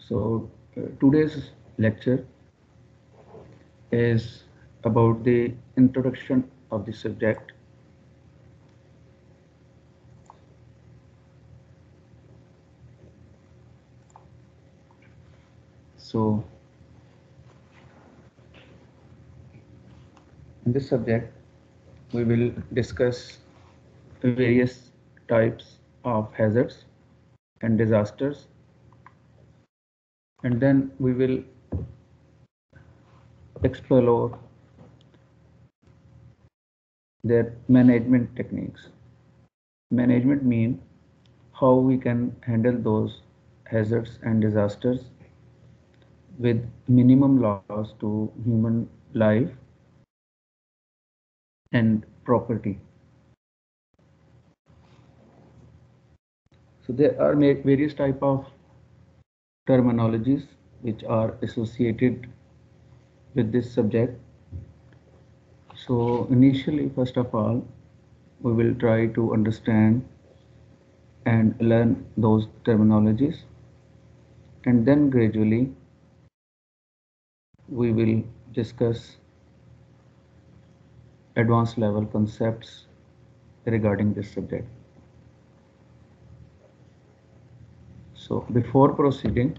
Today's lecture is about the introduction of the subject. So in this subject, we will discuss various types of hazards and disasters, and then we will explore their management techniques. Management means how we can handle those hazards and disasters with minimum loss to human life and property. So there are various type of terminologies which are associated with this subject. So initially, first of all, we will try to understand and learn those terminologies, and then gradually we will discuss advanced level concepts regarding this subject. So before proceeding,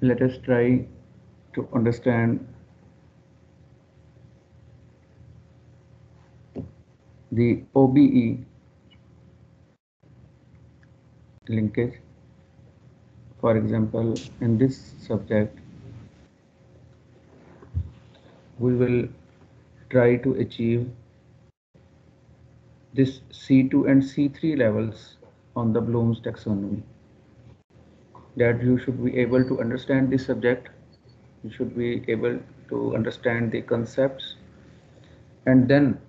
let us try to understand the OBE linkage. For example, in this subject, we will try to achieve this C2 and C3 levels on the Bloom's taxonomy. That you should be able to understand this subject, you should be able to understand the concepts, and then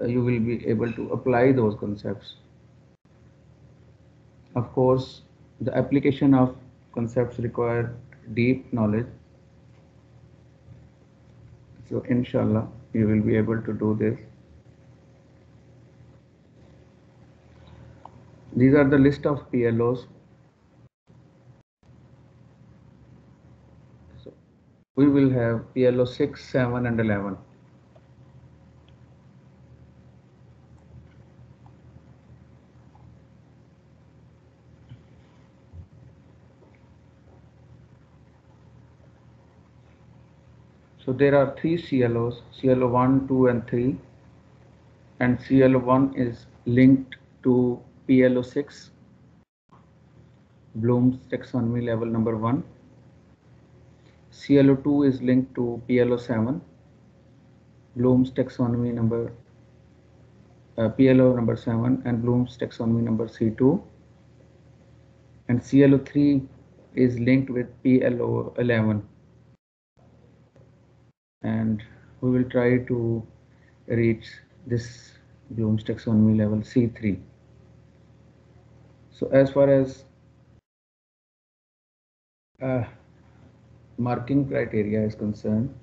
you will be able to apply those concepts. Of course, the application of concepts require deep knowledge. So inshallah, you will be able to do this. These are the list of PLOs. So we will have PLO 6, 7 and 11. So there are 3 CLOs, CLO 1, 2 and 3, and CLO 1 is linked to PLO 6, Bloom's taxonomy level number 1. CLO 2 is linked to PLO 7, Bloom's taxonomy number PLO number 7 and Bloom's taxonomy number C2, and CLO 3 is linked with PLO 11, and we will try to reach this Bloom's taxonomy level C3. So as far as marking criteria is concerned,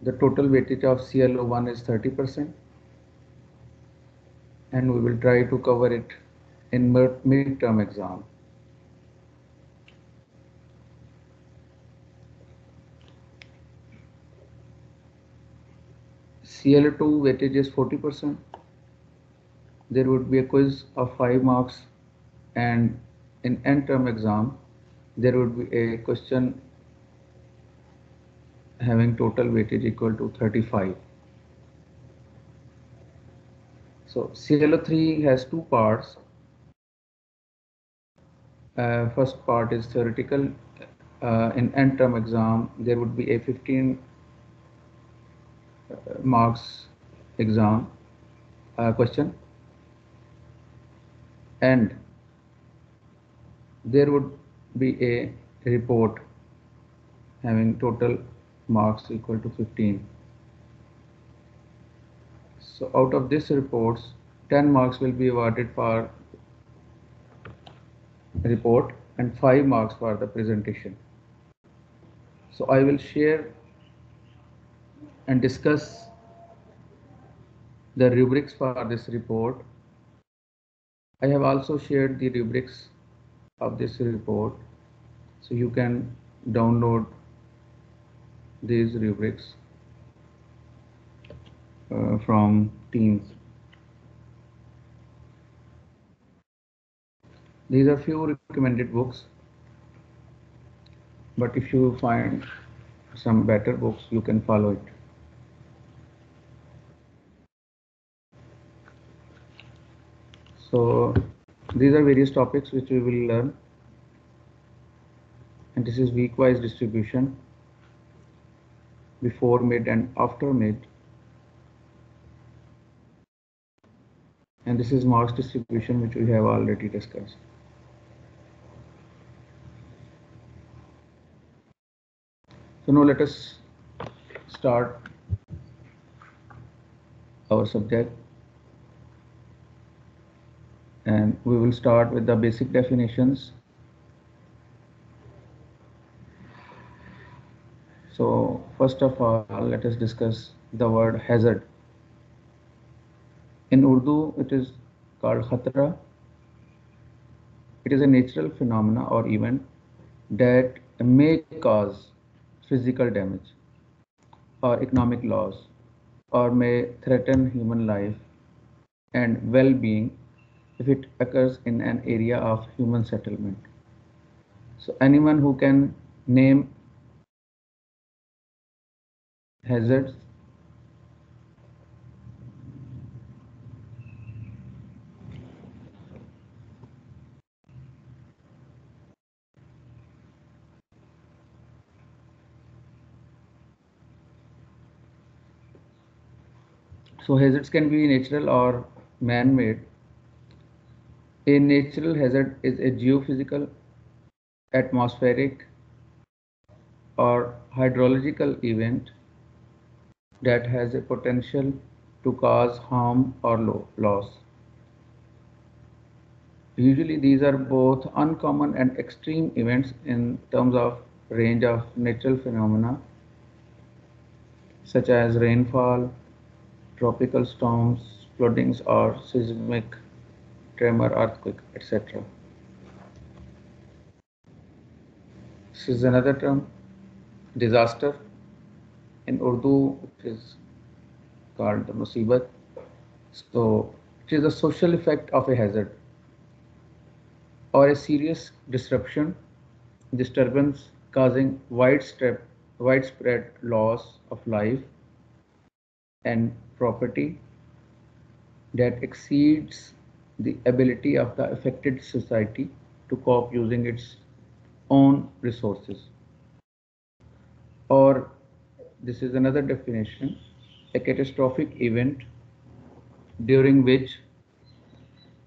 the total weightage of CLO1 is 30%, and we will try to cover it in mid-term exam. CL2 weightage is 40%. There would be a quiz of 5 marks, and in end-term exam, there would be a question having total weightage equal to 35. So CLO3 has 2 parts. First part is theoretical. In end-term exam, there would be a 15 marks exam question, and there would be a report having total marks equal to 15. So out of this reports, 10 marks will be awarded for report and 5 marks for the presentation. So I will share and discuss the rubrics for this report I have also shared the rubrics of this report, so you can download these rubrics from Teams. These are few recommended books, but if you find some better books, you can follow it. So these are various topics which we will learn, and this is week-wise distribution, before, mid, and after mid, and this is marks distribution, which we have already discussed. So now let us start our subject, and we will start with the basic definitions. So first of all, let us discuss the word hazard. In Urdu, it is called khatra. It is a natural phenomena or event that may cause physical damage or economic loss, or may threaten human life and well-being if it occurs in an area of human settlement. So anyone who can name hazards, so hazards can be natural or man-made. A natural hazard is a geophysical, atmospheric, or hydrological event that has a potential to cause harm or loss. Usually these are both uncommon and extreme events in terms of range of natural phenomena such as rainfall, tropical storms, floodings, or seismic tremor, earthquake, etc. This is another term, disaster. In Urdu, it is called the musibat. So it is a social effect of a hazard or a serious disturbance causing widespread loss of life and property that exceeds the ability of the affected society to cope using its own resources. Or this is another definition, a catastrophic event during which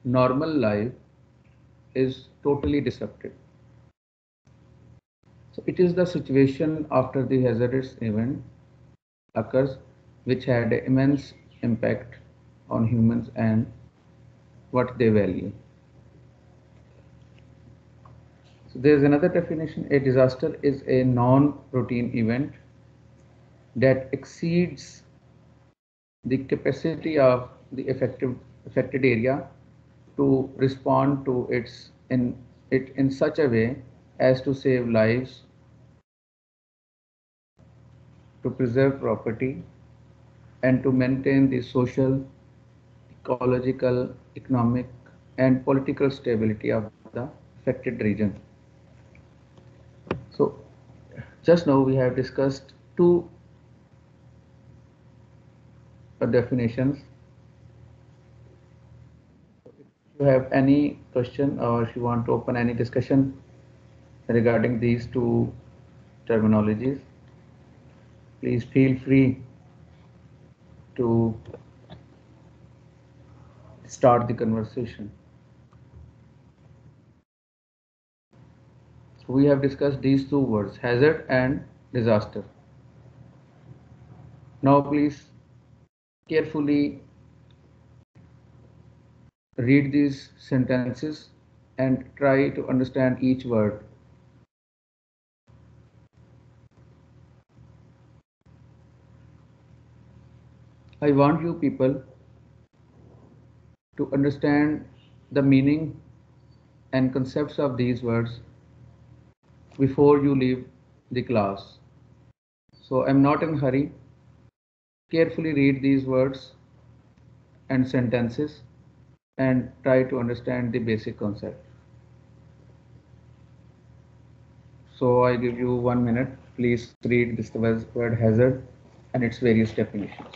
normal life is totally disrupted. So it is the situation after the hazardous event occurs which had an immense impact on humans and what they value. So there is another definition, a disaster is a non-routine event that exceeds the capacity of the affected area to respond to it in such a way as to save lives, to preserve property, and to maintain the social, ecological, economic, and political stability of the affected region. So just now we have discussed two definitions. If you have any question or if you want to open any discussion regarding these two terminologies, please feel free to start the conversation. So we have discussed these two words, hazard and disaster. Now please carefully read these sentences and try to understand each word. I want you people to understand the meaning and concepts of these words before you leave the class. So I'm not in a hurry. Carefully read these words and sentences and try to understand the basic concept. So I give you 1 minute. Please read this word hazard and its various definitions.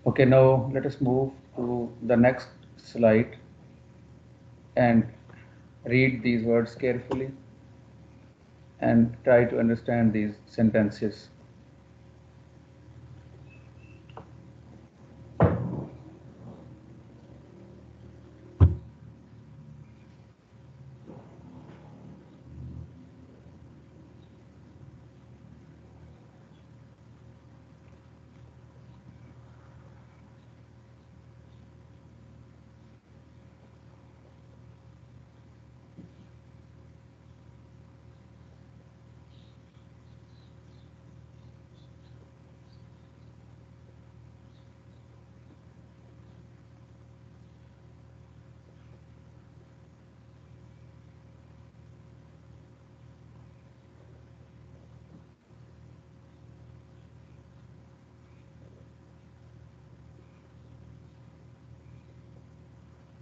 Okay, now let us move to the next slide and read these words carefully and try to understand these sentences.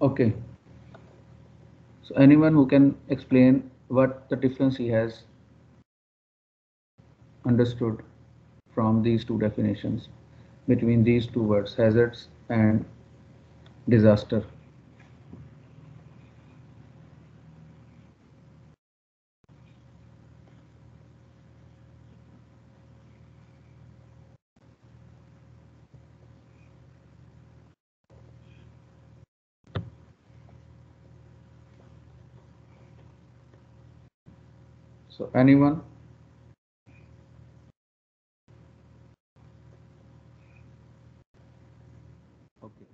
Okay, so anyone who can explain what the difference he has understood from these two definitions between these two words, hazards and disaster. So anyone? Okay.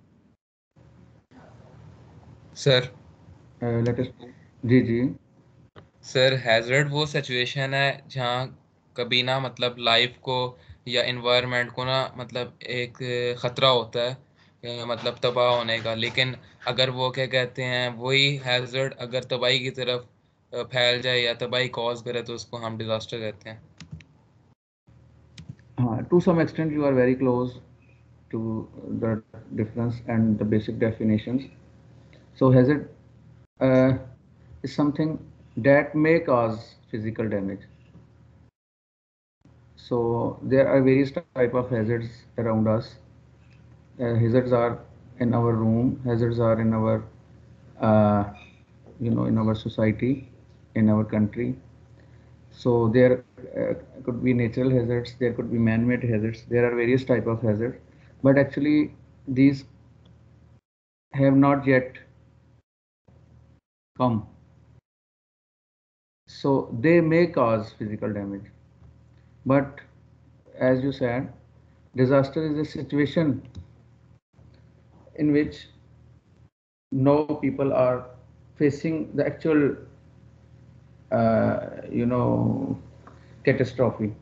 Sir Let us. Ji ji. Sir hazard वो situation है जहाँ कभी ना मतलब life को या environment को ना मतलब एक ख़तरा होता है मतलब तबाह होने का, लेकिन अगर वो क्या कहते हैं वही हैजर्ड अगर तबाही की तरफ फैल जाए या तबाही कॉज करे तो उसको हम डिज़ास्टर कहते हैं। To some extent, you are very close to the difference and the basic definitions. So hazard is something that may cause physical damage. So there are various type of hazards around us. Hazards are in our room. Hazards are in our, uh, in our society, in our country. So there could be natural hazards. There could be man-made hazards. There are various type of hazards, but actually these have not yet come. So they may cause physical damage. But as you said, disaster is a situation in which no people are facing the actual, uh, you know, catastrophe.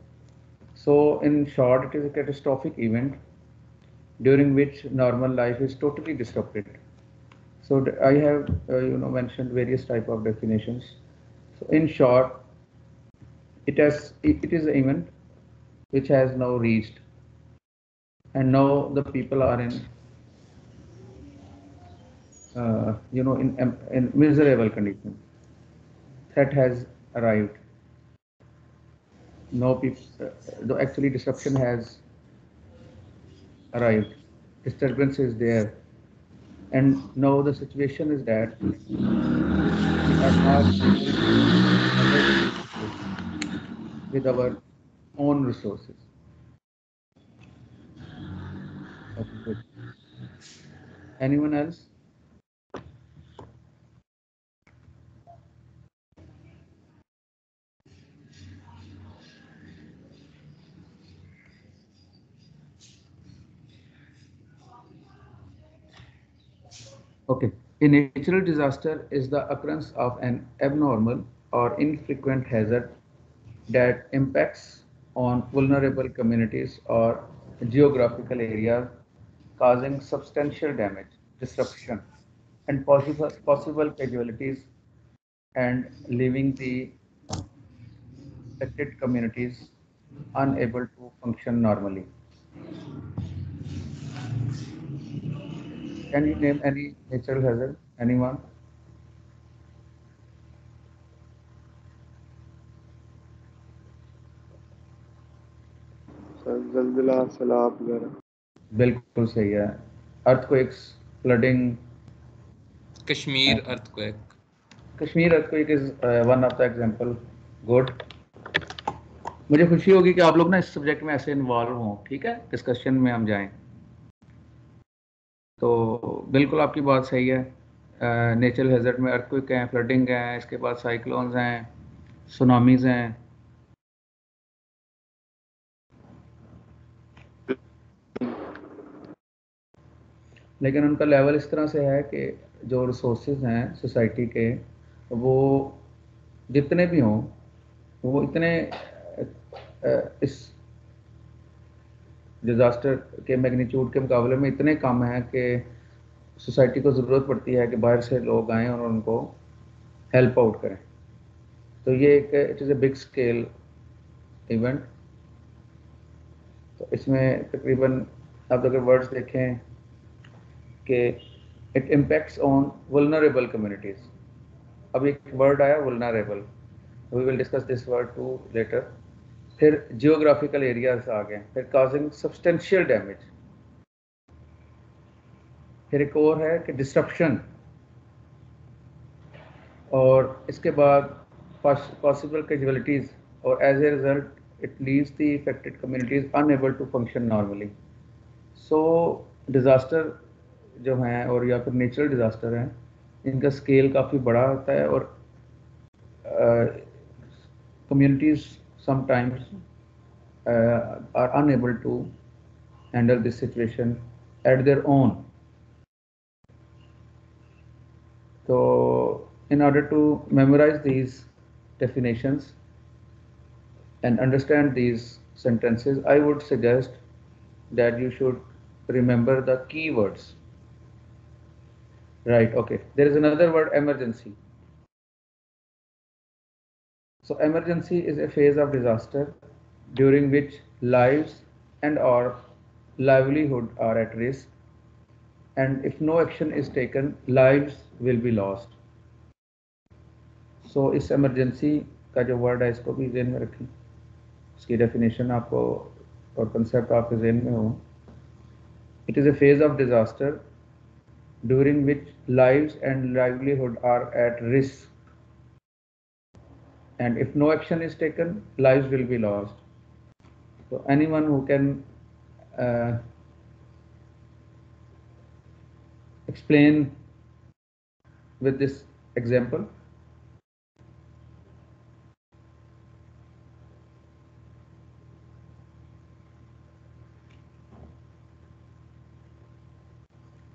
So in short, it is a catastrophic event during which normal life is totally disrupted. So I have, mentioned various type of definitions. So in short, it is an event which has now reached, and now the people are in, in miserable condition. threat has arrived. No people, though actually disruption has arrived. Disturbance is there. And now the situation is that we are not able to manage this situation with our own resources. Okay, good. Anyone else? Okay. A natural disaster is the occurrence of an abnormal or infrequent hazard that impacts on vulnerable communities or geographical areas, causing substantial damage, disruption, and possible casualties, and leaving the affected communities unable to function normally. Can you name any natural hazard? Anyone? Sir जलजिला सैलाब वगैरह बिल्कुल सही है. Earthquakes, flooding. Kashmir earthquake. Kashmir earthquake is one of the example. Good. मुझे खुशी होगी कि आप लोग ना इस सब्जेक्ट में ऐसे इन्वॉल्व हों. ठीक है, डिस्कशन में हम जाएं. तो बिल्कुल आपकी बात सही है. नेचुरल हैजर्ड में अर्थक्वेक हैं, फ्लडिंग हैं, इसके बाद साइक्लोन्स हैं, सुनामीज हैं. लेकिन उनका लेवल इस तरह से है कि जो रिसोर्सेज हैं सोसाइटी के, वो जितने भी हों, वो इतने इस डिज़ास्टर के मैग्नीट्यूड के मुकाबले में इतने कम हैं कि सोसाइटी को ज़रूरत पड़ती है कि बाहर से लोग आएँ और उनको हेल्प आउट करें. तो ये एक it is a big scale event. तो इसमें तकरीबन आप अगर वर्ड्स देखें कि it impacts on vulnerable communities. अब एक वर्ड आया vulnerable, we will discuss this word to later. फिर जियोग्राफिकल एरियाज आ गए, फिर काजिंग सब्सटेंशियल डैमेज, फिर एक और है कि डिस्ट्रप्शन, और इसके बाद पॉसिबल कैजुअलिटीज़, और as a result it leaves the affected communities unable to function normally. So disaster जो हैं और या फिर नेचुरल डिज़ास्टर हैं, इनका स्केल काफ़ी बड़ा होता है और communities sometimes are unable to handle this situation at their own. So in order to memorize these definitions and understand these sentences, I would suggest that you should remember the keywords. Right, okay. There is another word, emergency. So emergency is a phase of disaster during which lives and or livelihood are at risk, and if no action is taken, lives will be lost. So इस emergency का जो word है इसको भी ज़हन में रखें, इसकी definition आपको और concept आपके ज़हन में हो. It is a phase of disaster during which lives and livelihood are at risk, and if no action is taken, lives will be lost. So anyone who can explain with this example?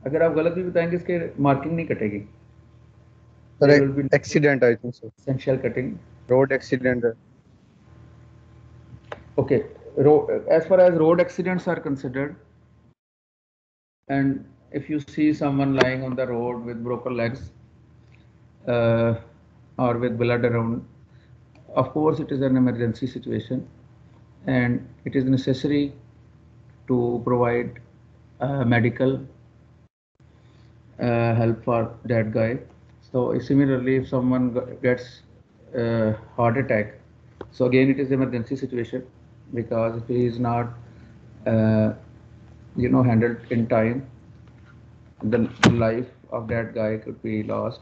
अगर आप गलत भी बताएंगे इसके marking नहीं कटेगी. Accident I think so. Essential cutting. Road accident है. Okay, as far as road accidents are considered, and if you see someone lying on the road with broken legs or with blood around, of course it is an emergency situation and it is necessary to provide medical help for that guy. So similarly, if someone gets heart attack. So again, it is emergency situation, because if he is not, handled in time, the life of that guy could be lost.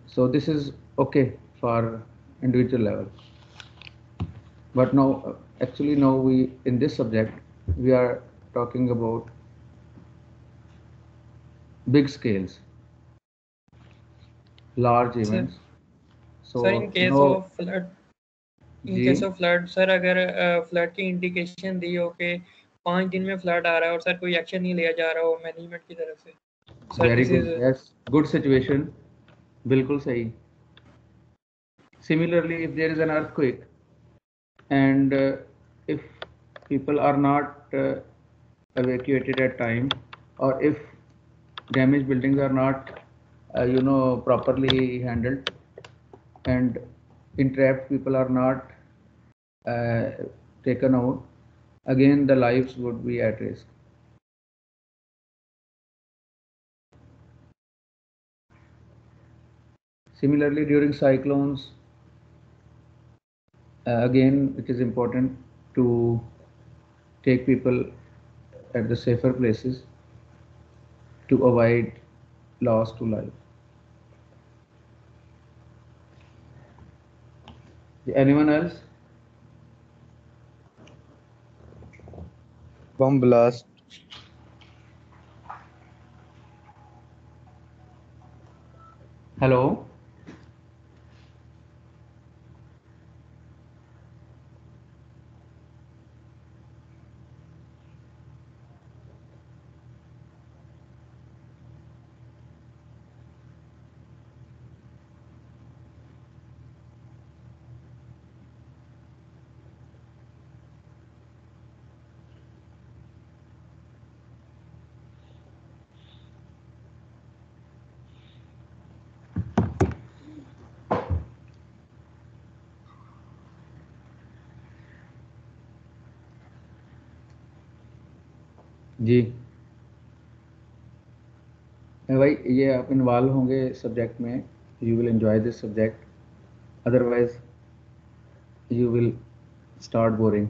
So this is okay for individual level. But now, actually, now we in this subject we are talking about big scales, large Sir, events. sir, So in case of flood, in जी case of flood, sir अगर flood की indication दी हो कि 5 दिन में flood आ रहा है और सर कोई एक्शन नहीं लिया जा रहा हो मैनेजमेंट की तरफ से, sir very this good, is yes, good situation, बिल्कुल सही. Similarly, if there is an earthquake and if people are not evacuated at time, or if damaged buildings are not properly handled, and entrapped people are not uh, taken out, again the lives would be at risk. Similarly, during cyclones, again it is important to take people at the safer places to avoid loss to life. Anyone else? Bomb blast. Hello? जी भाई, ये आप involve होंगे subject में, you will enjoy this subject, otherwise you will start boring.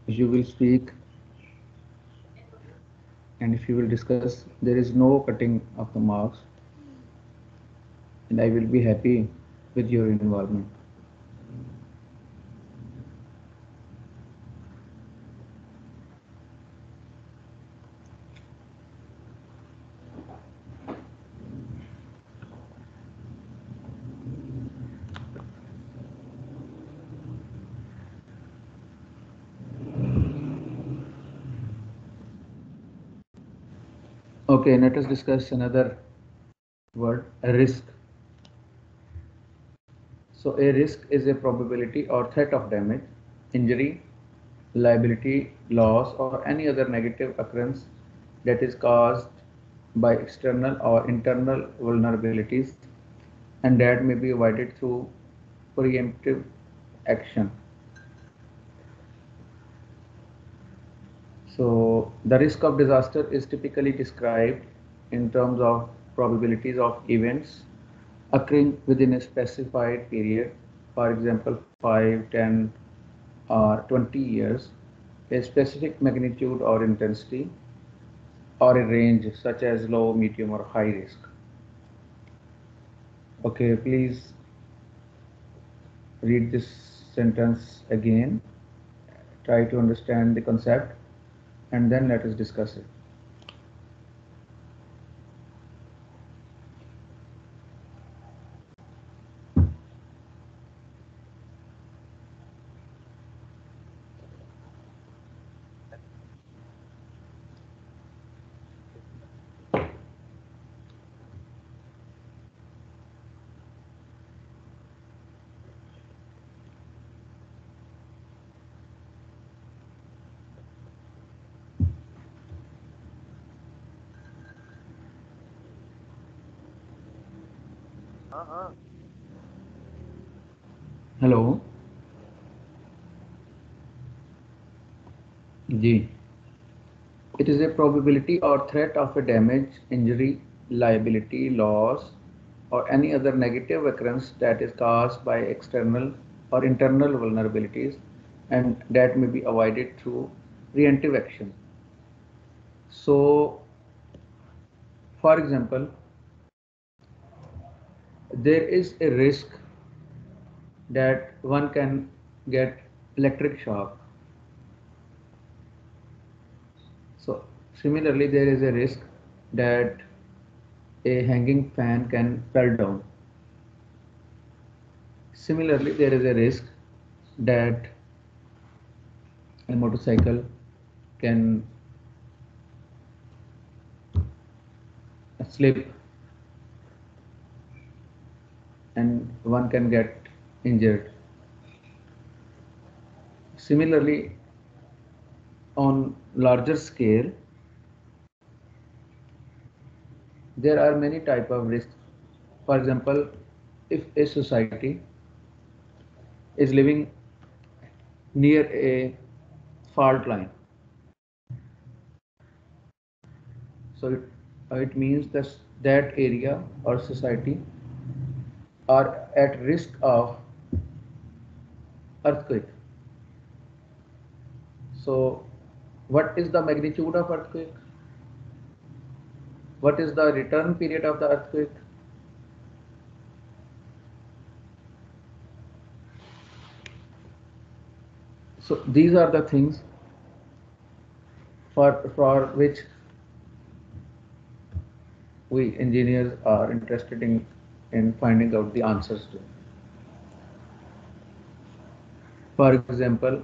If you will speak and if you will discuss, there is no cutting of the marks, and I will be happy with your involvement. Okay, let us discuss another word, a risk. So a risk is a probability or threat of damage, injury, liability, loss, or any other negative occurrence that is caused by external or internal vulnerabilities, and that may be avoided through preemptive action. So the risk of disaster is typically described in terms of probabilities of events occurring within a specified period, for example 5, 10 or 20 years, a specific magnitude or intensity, or a range such as low, medium or high risk. Okay, please read this sentence again, try to understand the concept, and then let us discuss it. Hello जी. It is a probability or threat of a damage, injury, liability, loss, or any other negative occurrence that is caused by external or internal vulnerabilities, and that may be avoided through preemptive action. So, for example, there is a risk that one can get electric shock. So similarly, there is a risk that a hanging fan can fall down. Similarly, there is a risk that a motorcycle can slip and one can get injured. Similarly, on larger scale, there are many type of risks. For example, if a society is living near a fault line, so it means that area or society are at risk of earthquake. So what is the magnitude of earthquake? What is the return period of the earthquake? So these are the things for which we engineers are interested in finding out the answers to. For example,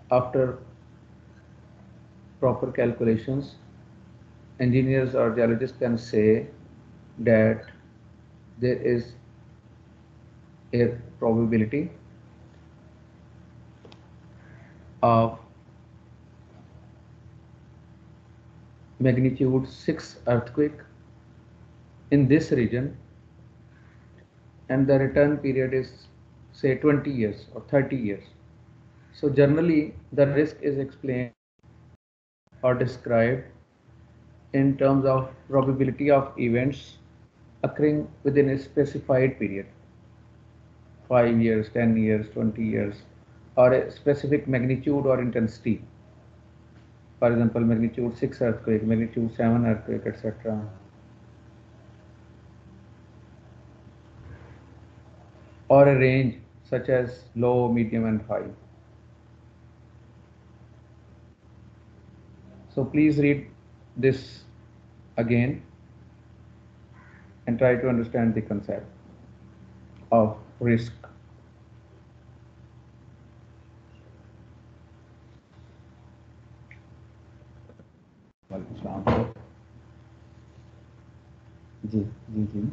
after proper calculations, engineers or geologists can say that there is a probability of magnitude 6 earthquake in this region, and the return period is say 20 years or 30 years. So generally the risk is explained or described in terms of probability of events occurring within a specified period, 5 years, 10 years, 20 years, or a specific magnitude or intensity. For example, magnitude 6 earthquake, magnitude 7 earthquake, etc. Or a range such as low, medium, and high. So please read this again and try to understand the concept of risk. जी जी जी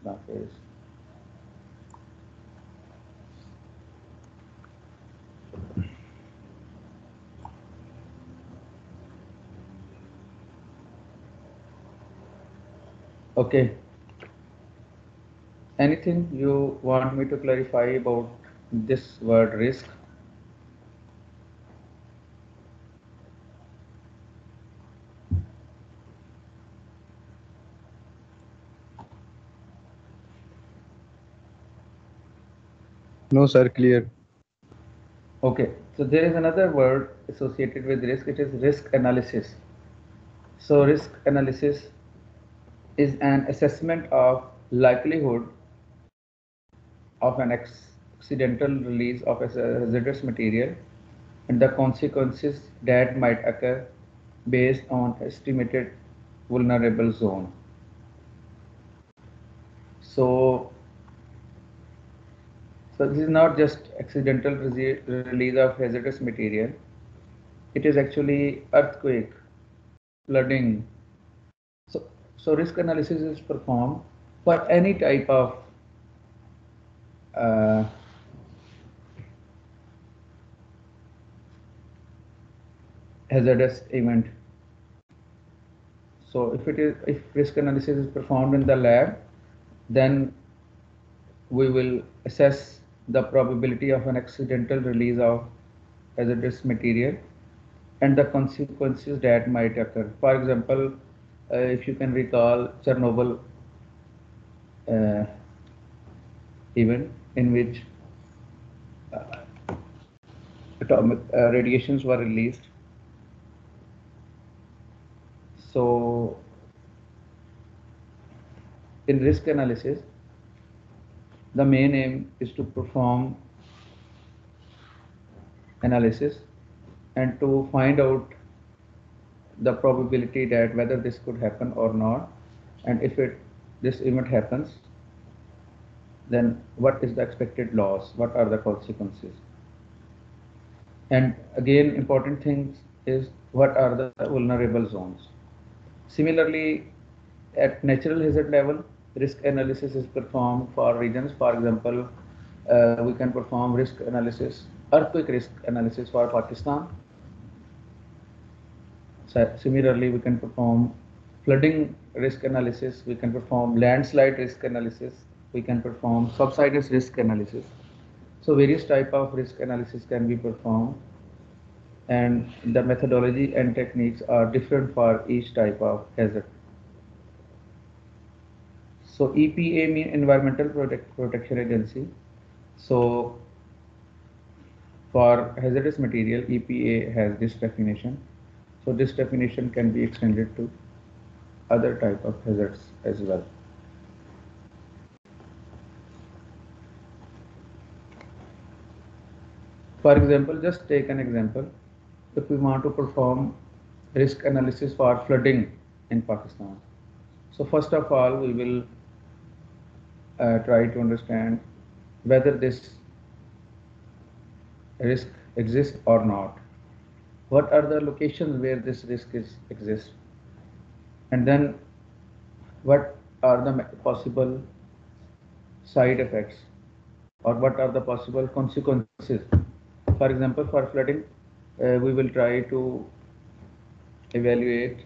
Allah Hafiz. Okay. Anything you want me to clarify about this word risk? No, sir, clear. Okay, so there is another word associated with risk, it is risk analysis. So risk analysis is an assessment of likelihood of an accidental release of a hazardous material and the consequences that might occur based on estimated vulnerable zone. So this is not just accidental release of hazardous material. It is actually earthquake, flooding. So risk analysis is performed for any type of uh, hazardous event. So if risk analysis is performed in the lab, then we will assess the probability of an accidental release of hazardous material and the consequences that might occur. For example, if you can recall Chernobyl uh, event in which atomic radiations were released. So in risk analysis, the main aim is to perform analysis and to find out the probability that whether this could happen or not, and if this event happens, then what is the expected loss, what are the consequences, and again important things is what are the vulnerable zones. Similarly, at natural hazard level, risk analysis is performed for regions. For example, we can perform risk analysis, earthquake risk analysis for Pakistan. Similarly, we can perform flooding risk analysis, we can perform landslide risk analysis, we can perform subsidence risk analysis. So various type of risk analysis can be performed, and the methodology and techniques are different for each type of hazard. So EPA means Environmental Protection Agency. So for hazardous material, EPA has this definition. So this definition can be extended to other type of hazards as well. For example, just take an example. If we want to perform risk analysis for flooding in Pakistan. So first of all, we will try to understand whether this risk exists or not. What are the locations where this risk exists? And then what are the possible side effects, or what are the possible consequences? For example, for flooding, we will try to evaluate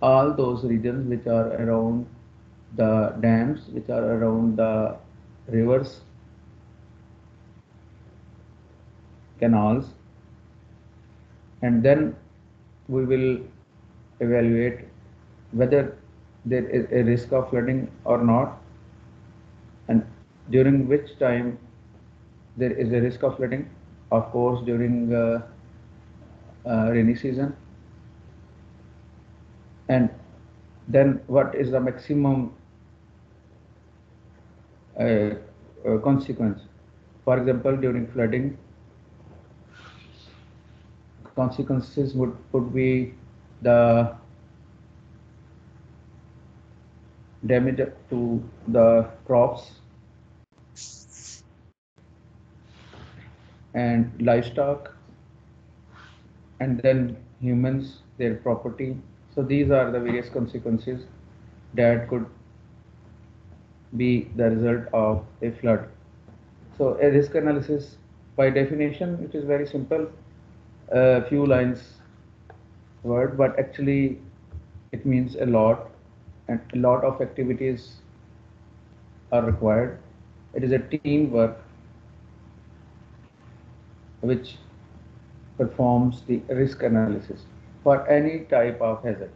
all those regions which are around the dams, which are around the rivers, canals, and then we will evaluate whether there is a risk of flooding or not, and during which time there is a risk of flooding. Of course, during rainy season, and then what is the maximum consequence. For example, during flooding, consequences would be the damage to the crops and livestock, and then humans, their property. So these are the various consequences that could be the result of a flood. So a risk analysis, by definition, it is very simple, a few lines word, but actually it means a lot, and a lot of activities are required. It is a teamwork which performs the risk analysis for any type of hazard.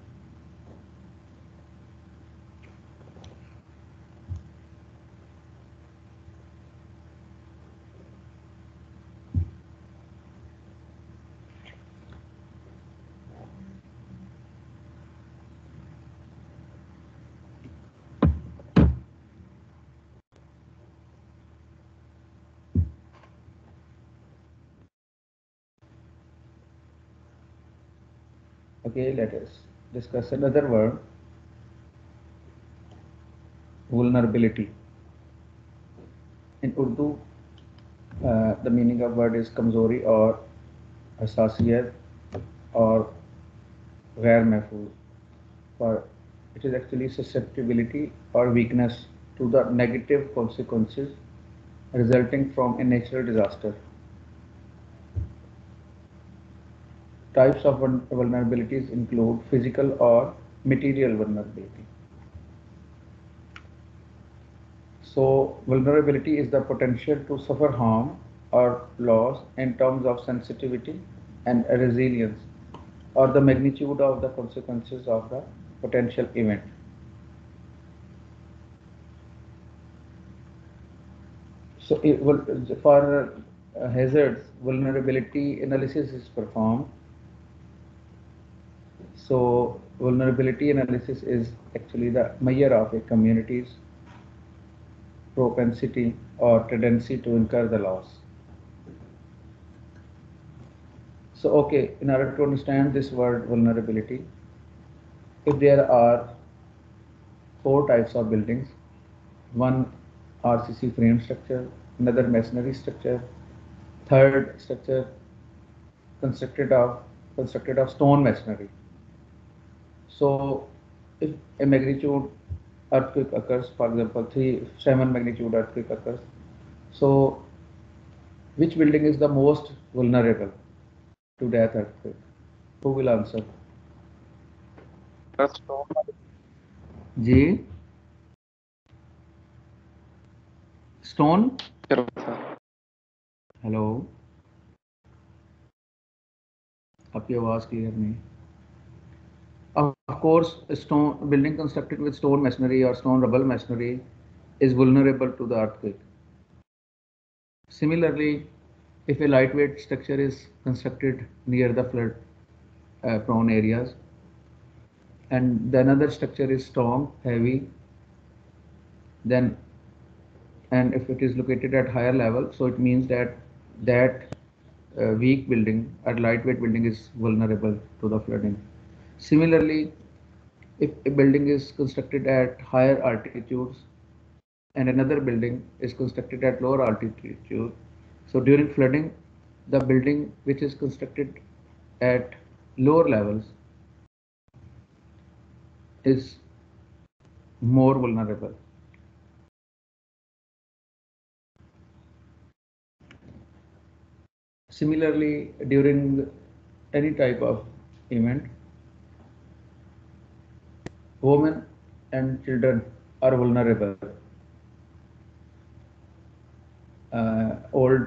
Okay, let us discuss another word, vulnerability. In Urdu, the meaning of word is kamzori or hasasiyat or ghair mahfuz. For it is actually susceptibility or weakness to the negative consequences resulting from a natural disaster. Types of vulnerabilities include physical or material vulnerability. So vulnerability is the potential to suffer harm or loss in terms of sensitivity and resilience, or the magnitude of the consequences of the potential event. So for hazards, vulnerability analysis is performed. So vulnerability analysis is actually the measure of a community's propensity or tendency to incur the loss. So okay, in order to understand this word vulnerability, if there are 4 types of buildings, one RCC frame structure, another masonry structure, third structure constructed of stone masonry. So if a magnitude earthquake occurs, for example 7 magnitude earthquake occurs, so which building is the most vulnerable to that earthquake? Who will answer? Ji? Stone? Hello, आपकी आवाज clear नहीं. Of course, a stone building constructed with stone masonry or stone rubble masonry is vulnerable to the earthquake. Similarly, if a lightweight structure is constructed near the flood prone areas and the another structure is strong, heavy, then and if it is located at higher level, so it means that weak building or lightweight building is vulnerable to the flooding. Similarly, if a building is constructed at higher altitudes and another building is constructed at lower altitude, so during flooding, the building which is constructed at lower levels is more vulnerable. Similarly, during any type of event, women and children are vulnerable. Old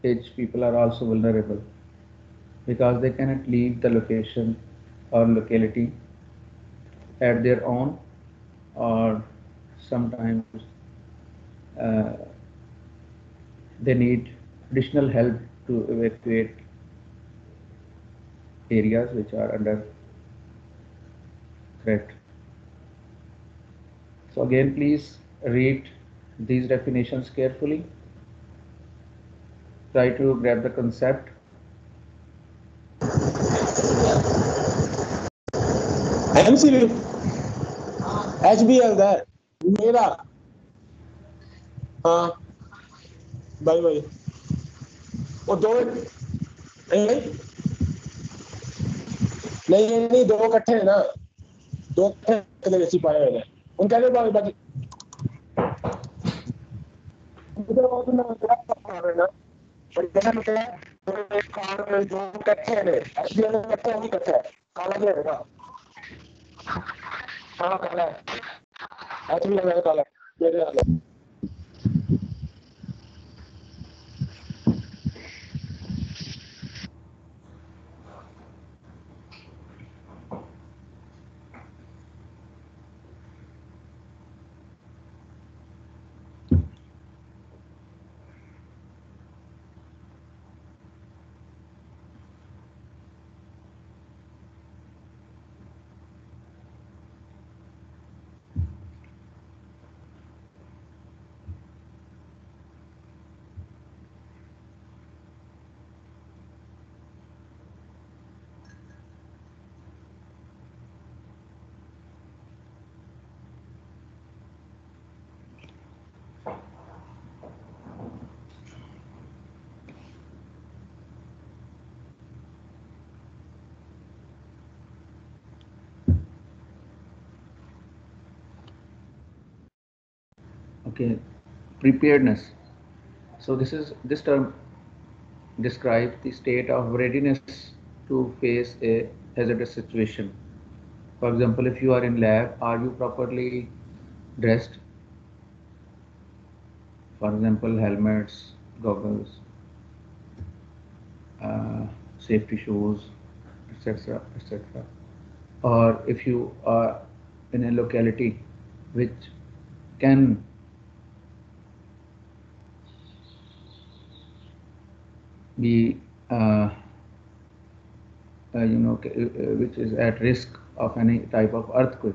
age people are also vulnerable because they cannot leave the location or locality at their own, or sometimes they need additional help to evacuate areas which are under threat. So again, please read these definitions carefully. Try to grab the concept. MCB, HBL there. मेरा हाँ भाई भाई वो दो नहीं नहीं दो इकट्ठे हैं ना, दो इकट्ठे पाए हुए हैं उनका नहीं बाकी इधर वो तो मैं क्या कर रहा हूं पर जैसा मतलब है कार जो कच्चे है एसबीआई में कच्चा नहीं कच्चा है काला भी रहेगा काला है एचबीआई में काला ये वाला Okay, preparedness. So this term describes the state of readiness to face a hazardous situation. For example, if you are in lab, are you properly dressed? For example, helmets, goggles, safety shoes, etc., etc. Or if you are in a locality which can be which is at risk of any type of earthquake.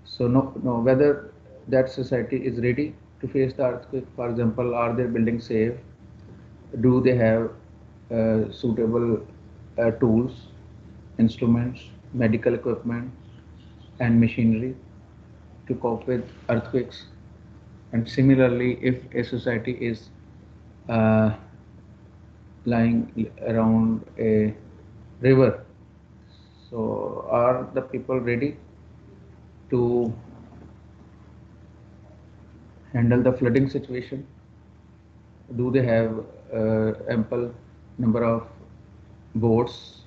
So whether that society is ready to face the earthquake. For example, are their buildings safe? Do they have suitable tools, instruments, medical equipment, and machinery to cope with earthquakes? And similarly, if a society is lying around a river, so are the people ready to handle the flooding situation? Do they have ample number of boats?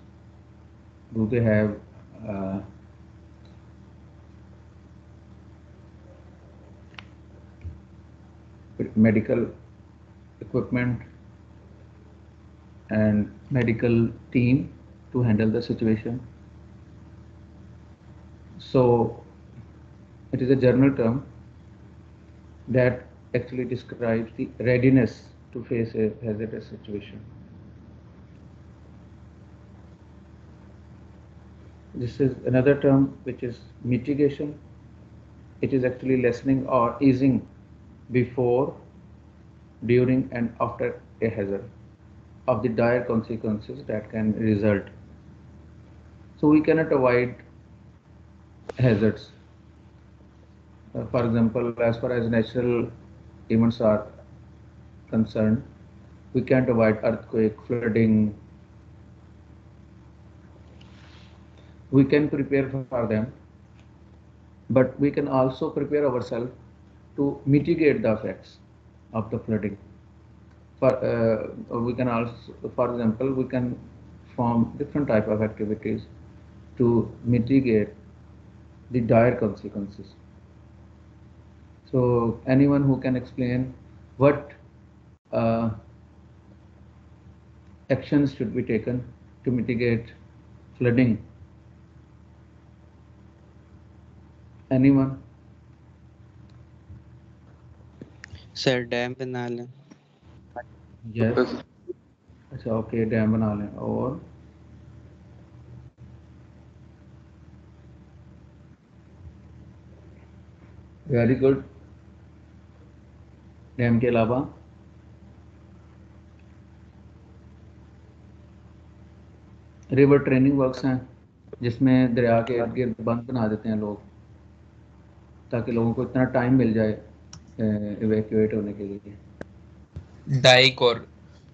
Do they have medical equipment and medical team to handle the situation? So it is a general term that actually describes the readiness to face a hazardous situation. This is another term which is mitigation. It is actually lessening or easing before, during, and after a hazard of the dire consequences that can result. So we cannot avoid hazards. For example, as far as natural events are concerned, we can't avoid earthquake, flooding. We can prepare for them, but we can also prepare ourselves to mitigate the effects of the flooding. We can also, for example, we can form different type of activities to mitigate the dire consequences. So anyone who can explain what actions should be taken to mitigate flooding? Anyone? Sir dam बना लें Yes. अच्छा okay dam बना लें और very good dam के अलावा river training works हैं जिसमें दरिया के इर्द गिर्द बंद बना देते हैं लोग ताकि लोगों को इतना टाइम मिल जाए इवैक्यूएट होने के लिए डाइक और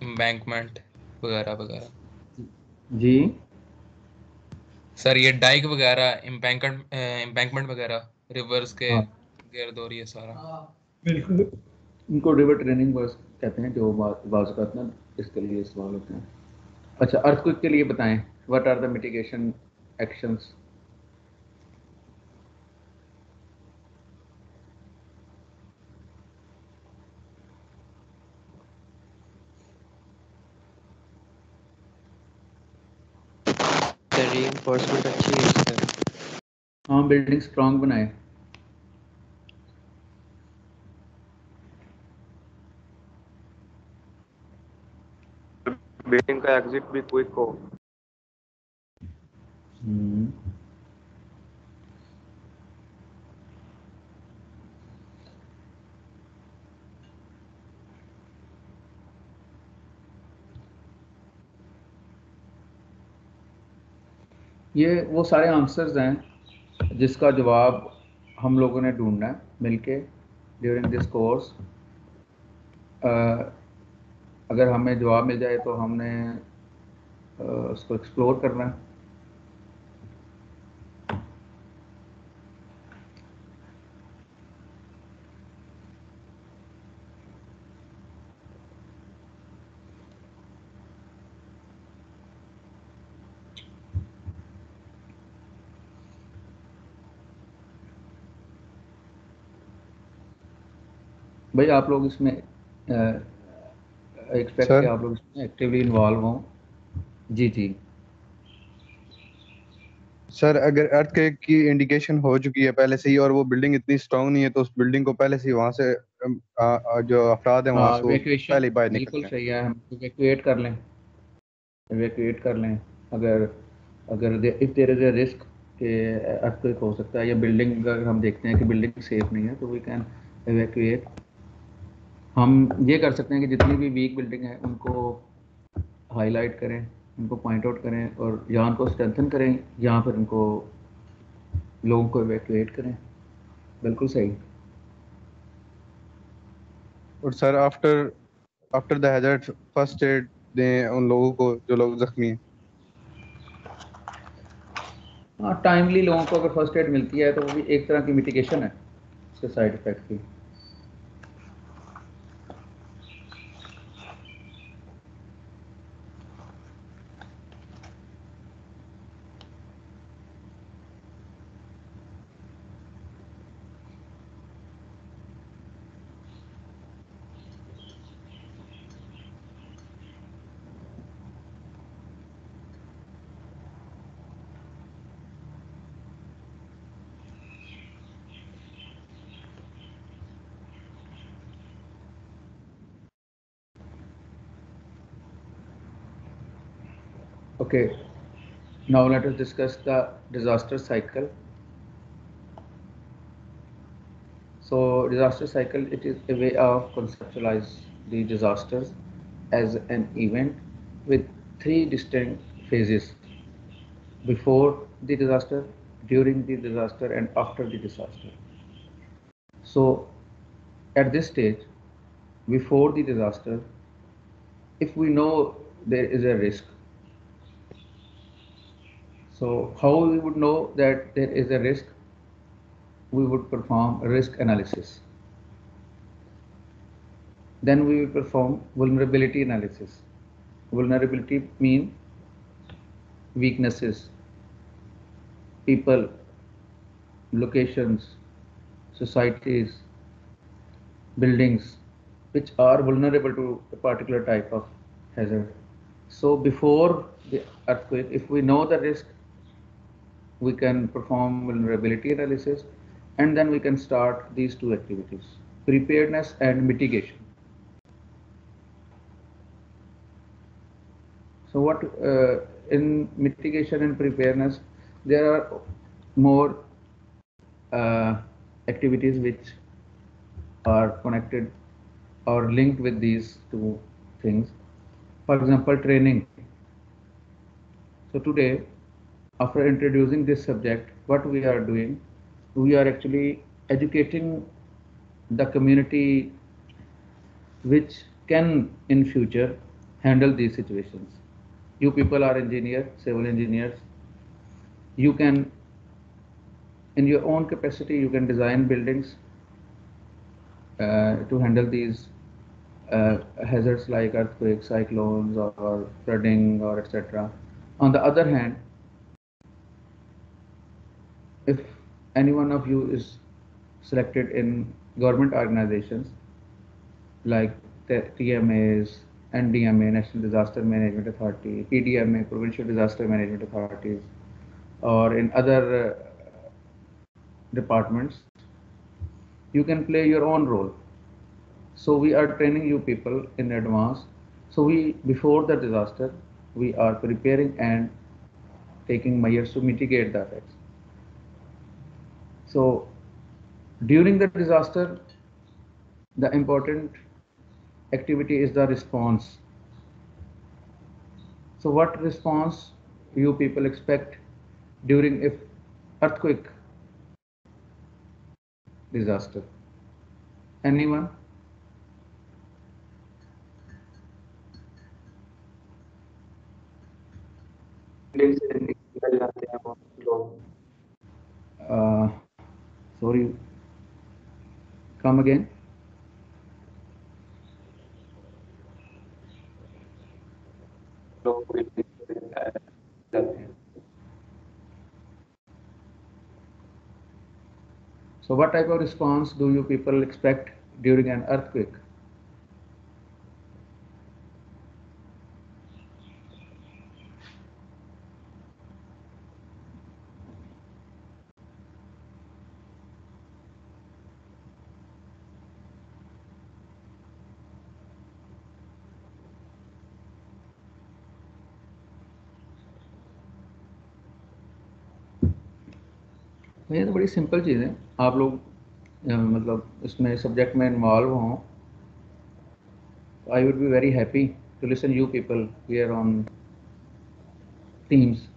एम्बैंकमेंट वगैरह वगैरह जी सर ये डाइक वगैरह एम्बैंकमेंट वगैरह रिवर्स के हाँ गिर्द और ये सारा बिल्कुल इनको रिवर ट्रेनिंग बस कहते हैं, जो बाज़ ना इसके लिए सवाल होते हैं। अच्छा, अर्थक्वेक के लिए बताएं, what are the mitigation actions? Sir reinforcement अच्छी है सर। हाँ, बिल्डिंग स्ट्रांग बनाए। बिल्डिंग का एग्जिट भी क्विक हो। ये वो सारे आंसर्स हैं जिसका जवाब हम लोगों ने ढूंढना है मिलके ड्यूरिंग दिस कोर्स। अगर हमें जवाब मिल जाए तो हमने उसको एक्सप्लोर करना है। भाई आप लोग इसमें एक्सपेक्ट सर कि आप लोग इसमें एक्टिवली इन्वॉल्व हों। जी जी सर, अगर अर्थक्वेक की इंडिकेशन हो चुकी है पहले से ही और वो बिल्डिंग इतनी स्ट्रांग नहीं है, तो उस बिल्डिंग को पहले से ही वहां से जो अफराद हैं वहां से वो इवैक्यूएशन पहले ही बाहर निकल बिल्कुल जाए। सही है, हम इवैक्यूएट कर लें, इवैक्यूएट कर लें। अगर अगर if there is a risk कि अर्थक्वेक हो सकता है या बिल्डिंग, अगर हम देखते हैं कि बिल्डिंग सेफ नहीं है तो वी कैन इवैक्यूएट। हम ये कर सकते हैं कि जितनी भी वीक बिल्डिंग है उनको हाईलाइट करें, उनको पॉइंट आउट करें और या उनको स्ट्रेंथन करें या फिर उनको लोगों को इवैक्यूएट करें। बिल्कुल सही। और sir after after the hazard first aid दें उन लोगों को जो लोग जख्मी हैं। हाँ, टाइमली लोगों को अगर फर्स्ट एड मिलती है तो वो भी एक तरह की मिटिगेशन है उसके साइड इफेक्ट की। Okay, now let us discuss the disaster cycle. So disaster cycle, it is a way of conceptualize the disasters as an event with three distinct phases: before the disaster, during the disaster, and after the disaster. So at this stage, before the disaster, if we know there is a risk, so how we would know that there is a risk? We would perform a risk analysis. Then we will perform vulnerability analysis. Vulnerability means weaknesses, people, locations, societies, buildings, which are vulnerable to a particular type of hazard. So before the earthquake, if we know the risk, we can perform vulnerability analysis, and then we can start these two activities: preparedness and mitigation. So what in mitigation and preparedness, there are more activities which are connected or linked with these two things. For example, training. So today, after introducing this subject, what we are doing, we are actually educating the community which can in future handle these situations. You people are engineers, civil engineers. You can, in your own capacity, you can design buildings to handle these hazards like earthquakes, cyclones, or flooding, or etc. On the other hand, if any one of you is selected in government organizations like TMAs, NDMA, National Disaster Management Authority, PDMA, Provincial Disaster Management Authorities, or in other departments, you can play your own role. So we are training you people in advance. So before the disaster, we are preparing and taking measures to mitigate the effects. So during the disaster, the important activity is the response. So what response you people expect during if earthquake disaster? Anyone? Sorry, come again. So what type of response do you people expect during an earthquake? ये तो बड़ी simple चीज़ है, आप लोग मतलब इसमें subject में involve हों. I would be very happy to listen you people here on Teams.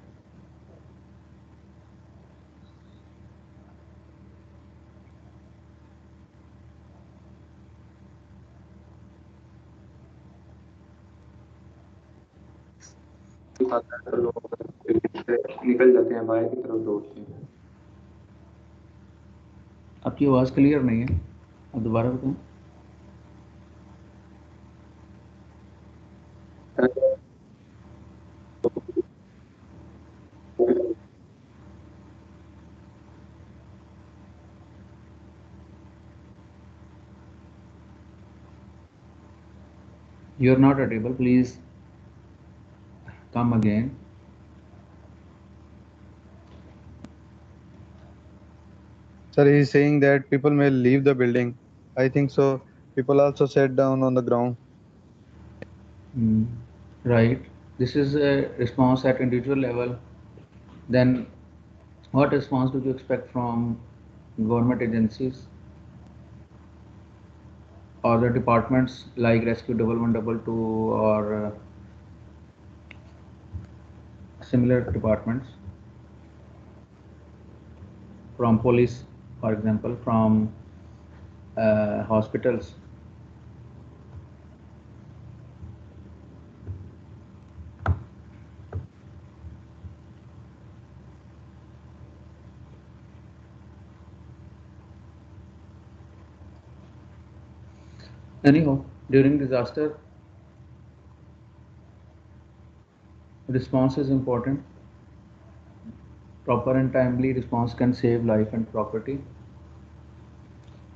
निकल जाते हैं बाहर की तरफ दौड़ते हैं. आपकी आवाज़ क्लियर नहीं है, आप दोबारा बताएं. You are not audible. Please come again. Sir, he is saying that people may leave the building. I think so. People also sat down on the ground. Right. This is a response at individual level. Then what response do you expect from government agencies or the departments like Rescue 1122 or similar departments, from police, for example, from hospitals? Anyhow, during disaster, response is important. Proper and timely response can save life and property.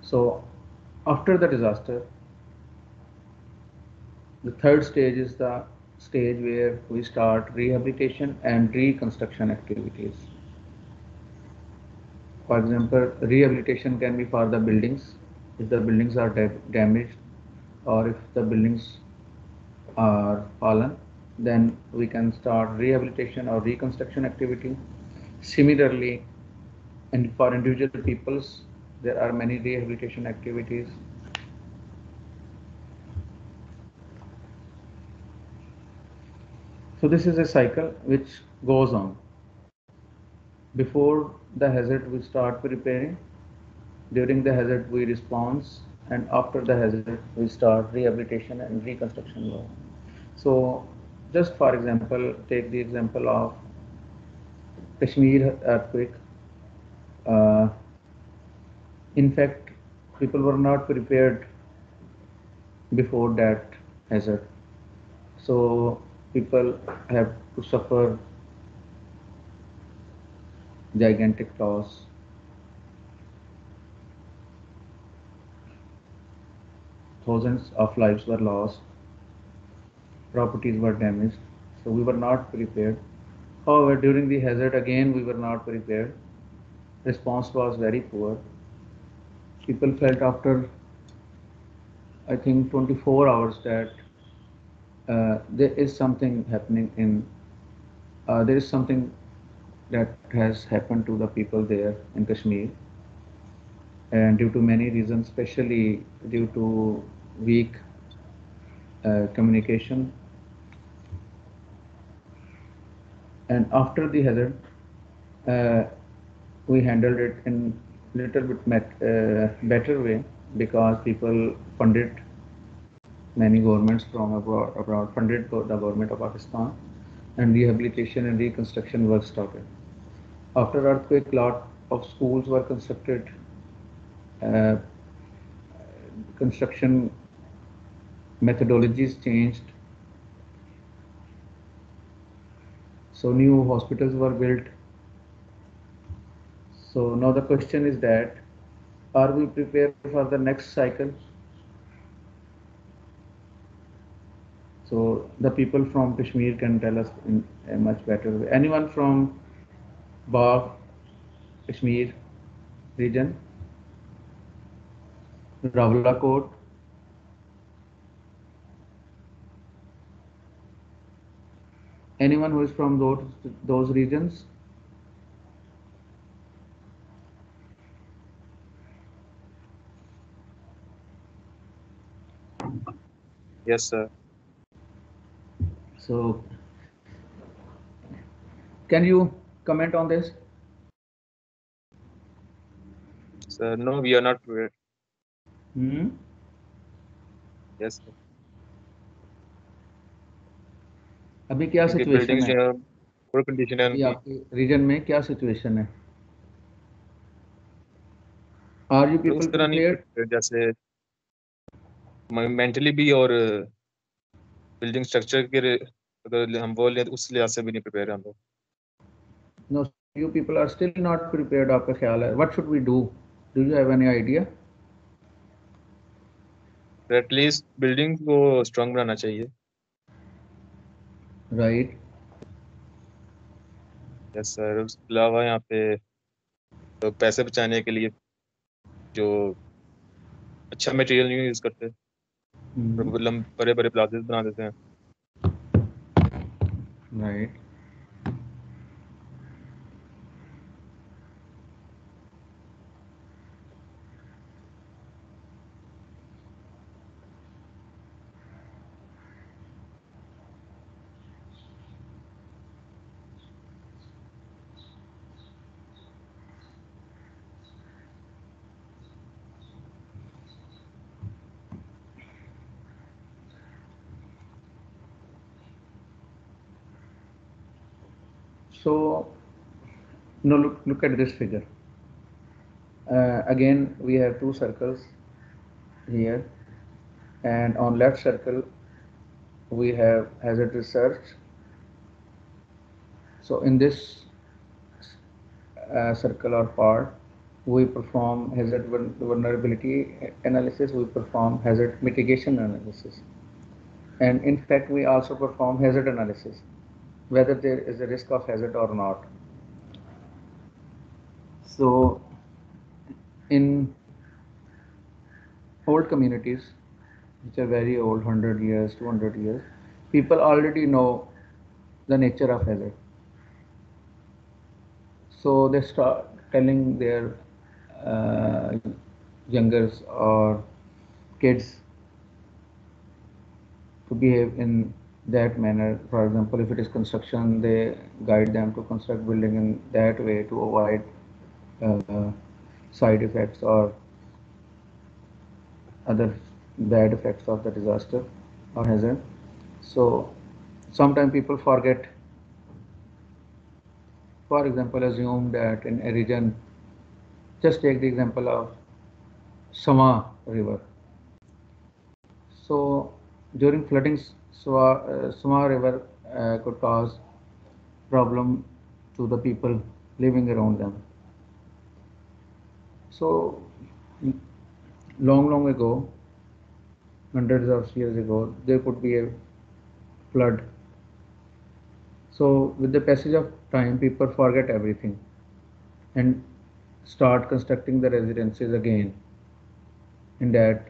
So after the disaster, the third stage is the stage where we start rehabilitation and reconstruction activities. For example, rehabilitation can be for the buildings, if the buildings are damaged or if the buildings are fallen, then we can start rehabilitation or reconstruction activity. Similarly, and for individual peoples, there are many rehabilitation activities. So this is a cycle which goes on. Before the hazard, we start preparing. During the hazard, we respond, and after the hazard, we start rehabilitation and reconstruction work. So, just for example, take the example of Kashmir earthquake. In fact, people were not prepared before that hazard. So people have to suffer gigantic loss. Thousands of lives were lost, properties were damaged, so we were not prepared. However, during the hazard again we were not prepared. Response was very poor. People felt after I think 24 hours that there is something happening there is something that has happened to the people there in Kashmir, and due to many reasons, especially due to weak communication. And after the hazard, we handled it in little bit better way, because people funded, many governments from abroad funded the government of Pakistan, and rehabilitation and reconstruction work started. After earthquake, lot of schools were constructed. Construction methodologies changed. So new hospitals were built. So now the question is that, are we prepared for the next cycle? So the people from Kashmir can tell us in a much better way. Anyone from Bagh, Kashmir region? Rawalakot? Anyone who is from those regions? Yes, sir. So can you comment on this? Sir, no, we are not prepared. Yes, sir. अभी क्या क्योंकि situation buildings है जो है poor condition है ये उनकी. आपके रीजन में क्या सिचुएशन है? आर यू तो पीपल उस तरह नहीं प्रिपेयर्ड? prepared, जैसे मेंटली भी और बिल्डिंग स्ट्रक्चर के अगर हम बोल रहे हैं तो उस लिहाज से भी नहीं प्रिपेयर हम लोग. No, you people are still not prepared. आपका ख्याल है? What should we do? Do you have any idea? तो एटलीस्ट बिल्डिंग को स्ट्रांग बनाना चाहिए. Right. Yes sir. उसके अलावा यहाँ पे तो पैसे बचाने के लिए जो अच्छा मटेरियल नहीं यूज करते, बड़े बड़े प्लाजाज बना देते हैं. Right. So now look at this figure. Again, we have two circles here, and on left circle we have hazard research. So in this circle or part, we perform hazard vulnerability analysis, we perform hazard mitigation analysis, and in fact we also perform hazard analysis, whether there is a risk of hazard or not. So in old communities, which are very old, 100 years, 200 years, people already know the nature of hazard. So they start telling their youngers or kids to behave in that manner. For example, if it is construction, they guide them to construct building in that way to avoid side effects or other bad effects of the disaster or hazard. So sometimes people forget. For example, assume that in a region, just take the example of Sama River. So during floodings, Sama River could cause problem to the people living around them. So long ago, hundreds of years ago, there could be a flood. So with the passage of time, people forget everything and start constructing the residences again in that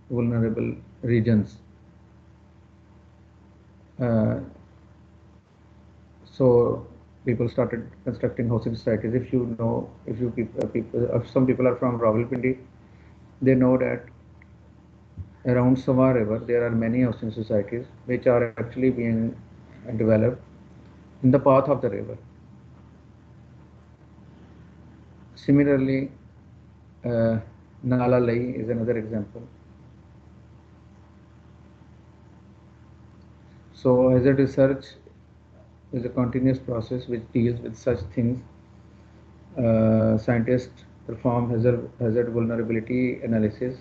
vulnerable regions. So people started constructing housing societies. If you know, if some people are from Rawalpindi, they know that around Savar River there are many housing societies which are actually being developed in the path of the river. Similarly, Nala Lai is another example. So hazard research is a continuous process which deals with such things. Scientists perform hazard vulnerability analysis.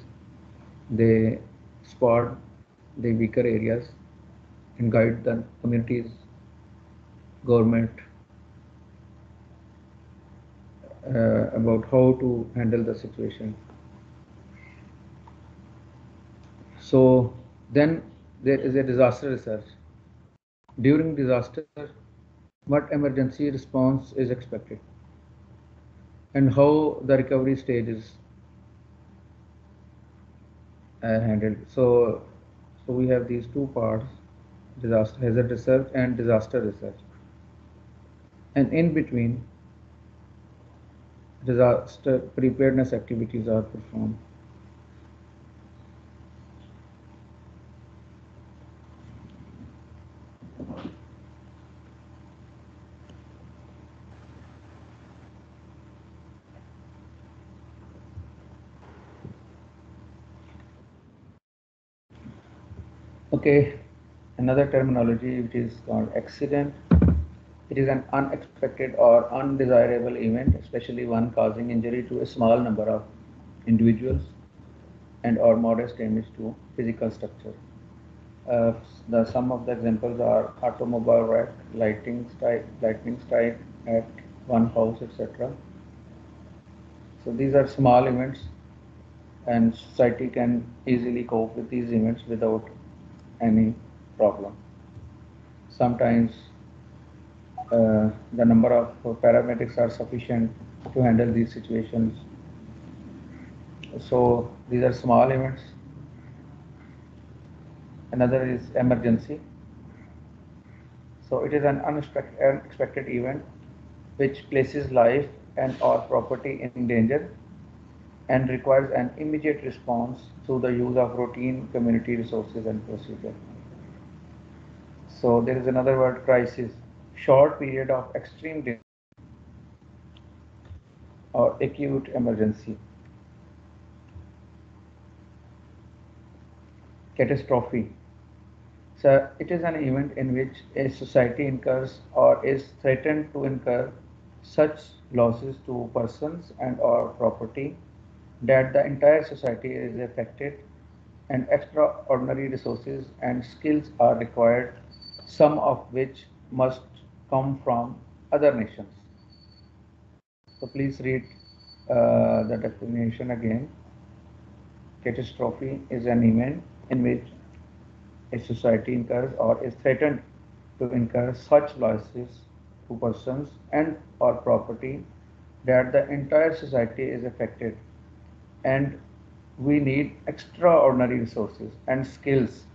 They spot the weaker areas and guide the communities, government about how to handle the situation. So then there is a disaster research. During disaster, what emergency response is expected and how the recovery stage is handled. So we have these two parts: disaster hazard research and disaster research. And in between, disaster preparedness activities are performed. Okay, another terminology which is called accident. It is an unexpected or undesirable event, especially one causing injury to a small number of individuals and or modest damage to physical structure. Some of the examples are automobile wreck, lightning strike at one house, etc. So these are small events, and society can easily cope with these events without any problem. Sometimes the number of paramedics are sufficient to handle these situations. So these are small events. Another is emergency. So it is an unexpected event which places life and or property in danger and requires an immediate response through the use of routine community resources and procedure. So there is another word, crisis, short period of extreme danger or acute emergency. Catastrophe. So it is an event in which a society incurs or is threatened to incur such losses to persons and or property that the entire society is affected and extraordinary resources and skills are required, some of which must come from other nations. So please read the definition again. Catastrophe is an event in which a society incurs or is threatened to incur such losses to persons and or property that the entire society is affected and we need extraordinary resources and skills,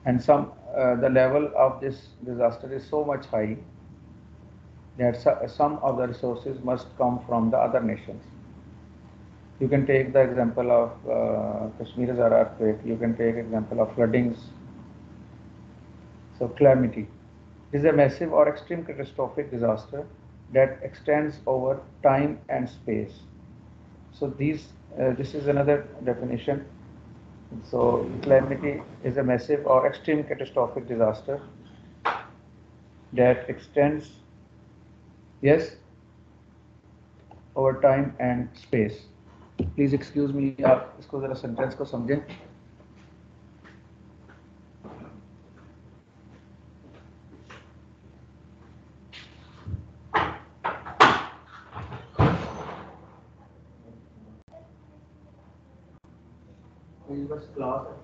and the level of this disaster is so much high that some of the resources must come from the other nations. You can take the example of Kashmir Azhar earthquake, you can take example of floodings. So calamity is a massive or extreme catastrophic disaster that extends over time and space. So this is another definition. So calamity is a massive or extreme catastrophic disaster that extends, yes, over time and space. Please excuse me, आप इसको जरा sentence को समझें। बस class है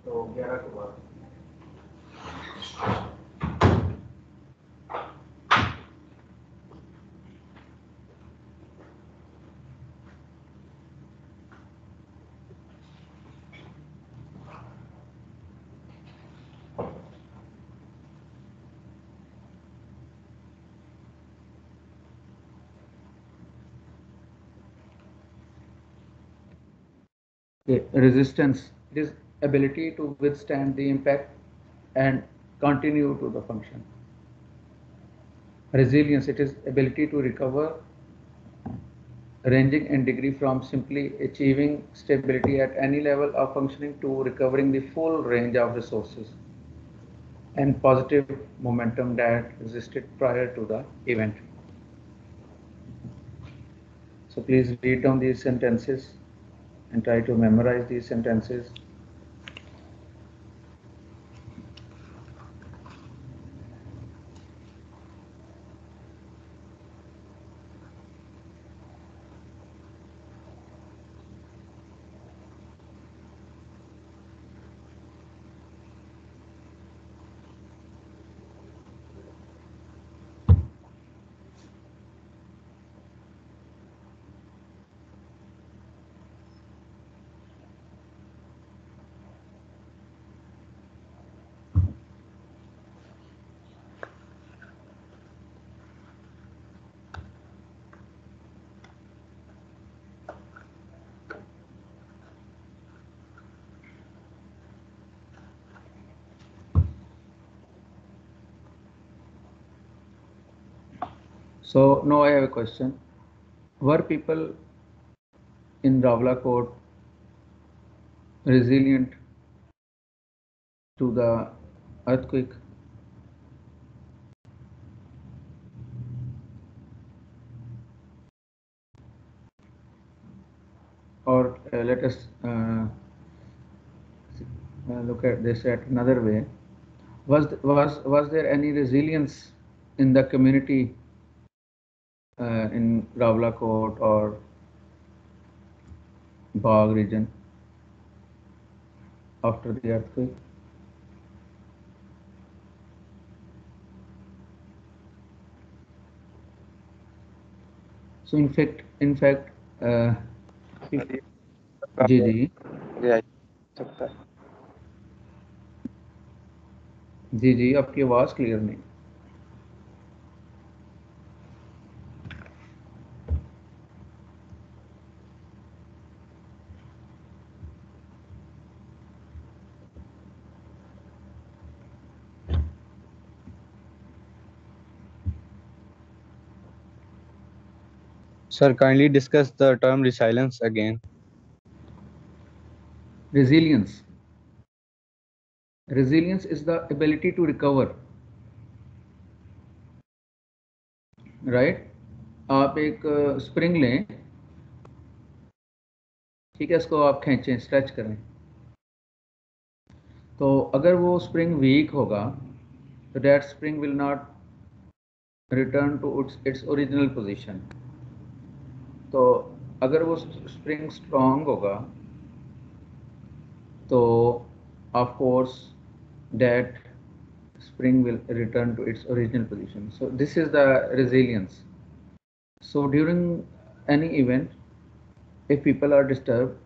तो 11 के बाद। Resistance, it is ability to withstand the impact and continue to the function. Resilience, it is ability to recover, ranging in degree from simply achieving stability at any level of functioning to recovering the full range of resources and positive momentum that existed prior to the event. So please read down these sentences and try to memorize these sentences. So now I have a question. Were people in Rawalakot resilient to the earthquake? Or let us look at this at another way. Was there any resilience in the community in Rawalakot or Bagh region after the earthquake? So in fact, जी जी आपकी आवाज clear नहीं। Sir, kindly discuss the term resilience again. Resilience. Resilience is the ability to recover. Right? आप एक spring लें, ठीक है, इसको आप खींचें, स्ट्रेच करें, तो अगर वो स्प्रिंग वीक होगा तो that spring will not return to its original position. तो अगर वो स्प्रिंग स्ट्रांग होगा तो of course that spring will return to its original position. So this is the resilience. So during any event, if people are disturbed,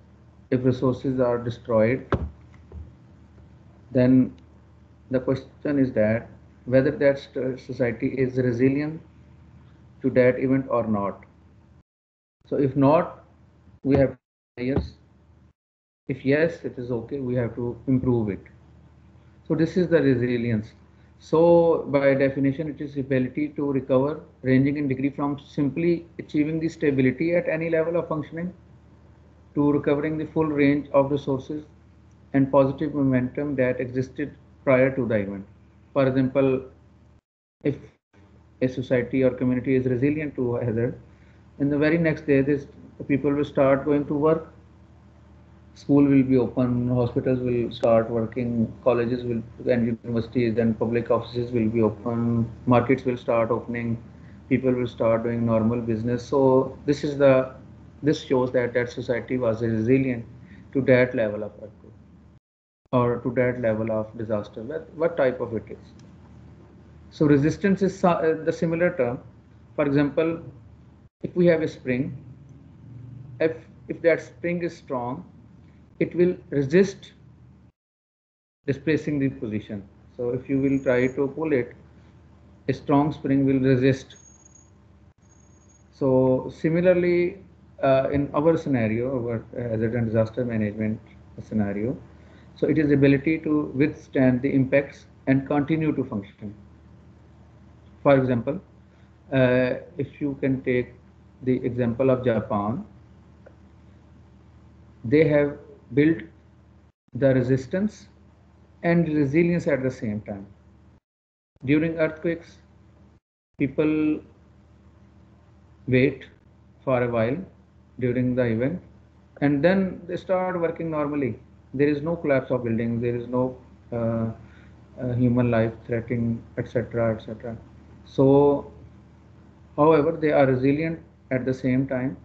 if resources are destroyed, then the question is that whether that society is resilient to that event or not. So if not, we have yes. If yes, it is okay, we have to improve it. So this is the resilience. So by definition, it is ability to recover ranging in degree from simply achieving the stability at any level of functioning to recovering the full range of resources and positive momentum that existed prior to the event. For example, if a society or community is resilient to a hazard, in the very next day, this the people will start going to work, school will be open, hospitals will start working, colleges will and universities and public offices will be open, markets will start opening, people will start doing normal business. So this shows that society was resilient to that level of earthquake or to that level of disaster, what type of it is. So resistance is the similar term. For example, if we have a spring, if that spring is strong, it will resist displacing the position. So if you will try to pull it, a strong spring will resist. So similarly, in our scenario, our hazard and disaster management scenario, so it is ability to withstand the impacts and continue to function. For example, if you can take the example of Japan, they have built the resistance and resilience at the same time. During earthquakes, people wait for a while during the event and then they start working normally. There is no collapse of buildings, there is no human life threatening, etc., etc. So, however, they are resilient at the same time.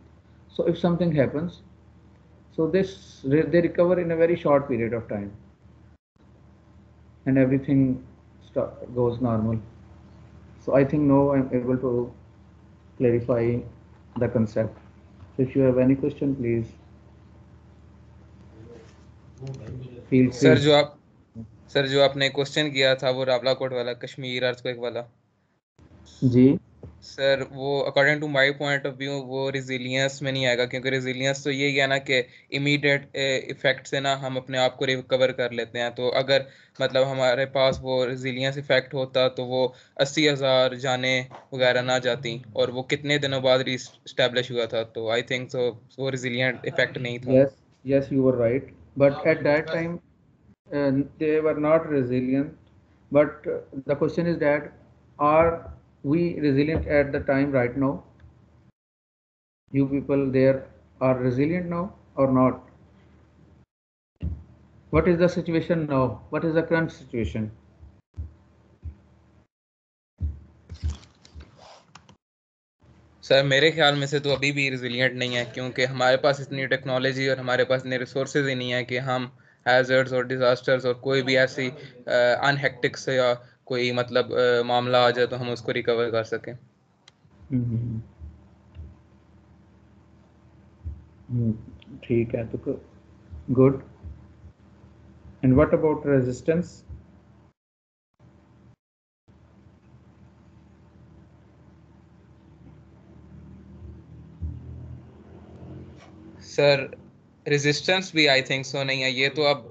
So if something happens, so they recover in a very short period of time and everything goes normal. So I think now I'm able to clarify the concept. So if you have any question, please feel sir free. जो आपने question किया था वो रावलाकोट वाला, Kashmir earthquake वाला, जी sir वो according to my point of view वो रिजिलियंस में नहीं आएगा, क्योंकि रिजिलियंस तो यही है ना कि इमीडिएट इफेक्ट से ना हम अपने आप को रिकवर कर लेते हैं। तो अगर मतलब हमारे पास वो रिजिलियंस इफेक्ट होता तो वो 80,000 जाने वगैरह ना जाती, और वो कितने दिनों बाद रीस्टैब्लिश हुआ था। तो आई थिंक सो वो रिजिलियंट इफेक्ट नहीं था। yes, you were right, but at that time they were not resilient. But the question is that are we resilient at the time right now? You people there are resilient now or not? What is the situation now? What is the current situation? Sir मेरे ख्याल में से तो अभी भी resilient नहीं है, क्योंकि हमारे पास इतनी टेक्नोलॉजी और हमारे पास इतने रिसोर्सेज ही नहीं है कि हम हैजर्ड्स और डिजास्टर्स और कोई भी ऐसी अनहेक्टिक से या कोई मतलब मामला आ जाए तो हम उसको रिकवर कर सकें। ठीक है, तो good. And what about resistance? Sir resistance भी आई थिंक सो नहीं है। ये तो अब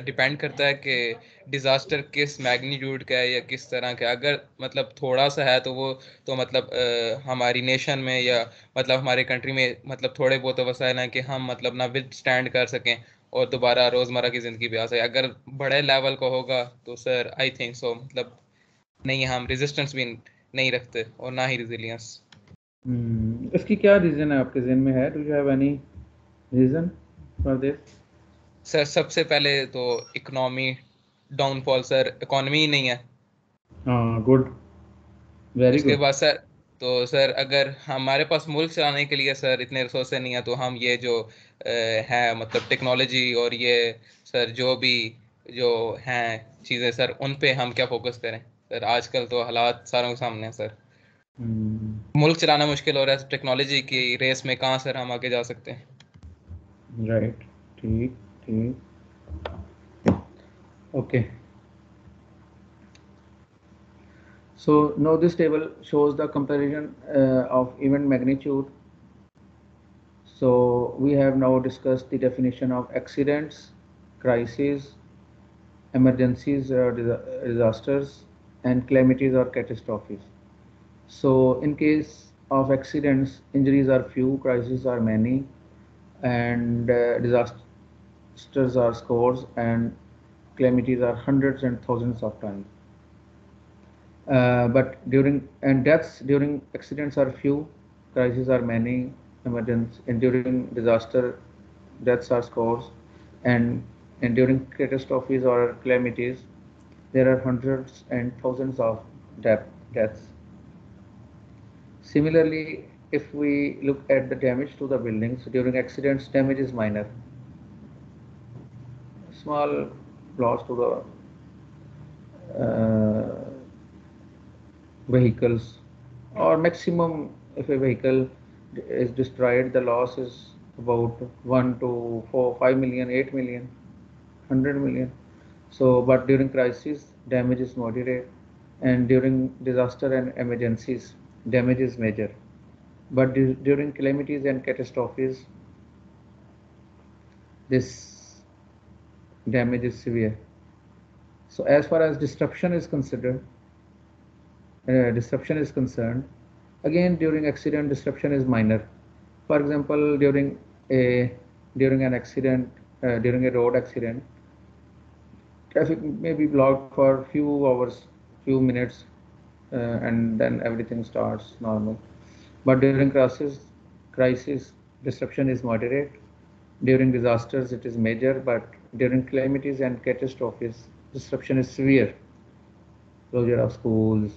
डिपेंड करता है कि डिज़ास्टर किस मैग्नीट्यूड का है या किस तरह का। अगर मतलब थोड़ा सा है तो वो तो मतलब हमारी नेशन में या मतलब हमारे कंट्री में मतलब थोड़े बहुत वसाइल हैं कि हम मतलब ना विद स्टैंड कर सकें और दोबारा रोज़मर्रा की ज़िंदगी पे आ सके। अगर बड़े लेवल का होगा तो सर आई थिंक सो मतलब नहीं, हम रेजिस्टेंस भी नहीं रखते और ना ही रिजिलियंस। इसकी क्या रीज़न है आपके ज़हन में है? Do you have any reason for this? Sir सबसे पहले तो इकोनॉमी डाउनफॉल, सर इकोनॉमी ही नहीं है। हाँ, गुड, वेरी उसके गुड। बाद सर तो सर अगर हमारे पास मुल्क चलाने के लिए सर इतने रिसोर्सेज नहीं है तो हम ये जो है मतलब टेक्नोलॉजी और ये सर जो हैं चीज़ें सर उन पे हम क्या फोकस करें? सर आजकल तो हालात सारों के सामने हैं सर। मुल्क चलाना मुश्किल हो रहा है, टेक्नोलॉजी की रेस में कहाँ सर हम आगे जा सकते हैं? राइट, ठीक ठीक, okay. So now this table shows the comparison of event magnitude. So we have now discussed the definition of accidents, crises, emergencies, disasters, and calamities or catastrophes. So in case of accidents, injuries are few, crises are many, and disasters are scores, and calamities are hundreds and thousands of times. But deaths during accidents are few, crises are many, emergency and during disaster, deaths are scores, and during catastrophes or calamities, there are hundreds and thousands of deaths. Similarly, if we look at the damage to the buildings during accidents, damage is minor. Small loss to the vehicles, or maximum if a vehicle is destroyed, the loss is about 1 to 4, 5 million, 8 million, 100 million. So, but during crisis, damage is moderate, and during disaster and emergencies, damage is major. But during calamities and catastrophes, this damage is severe. So, as far as disruption is concerned, again during accident, disruption is minor. For example, during an accident, during a road accident, traffic may be blocked for few hours, few minutes, and then everything starts normal. But during crisis, disruption is moderate. During disasters, it is major, but during calamities and catastrophes, disruption is severe. Closure of schools,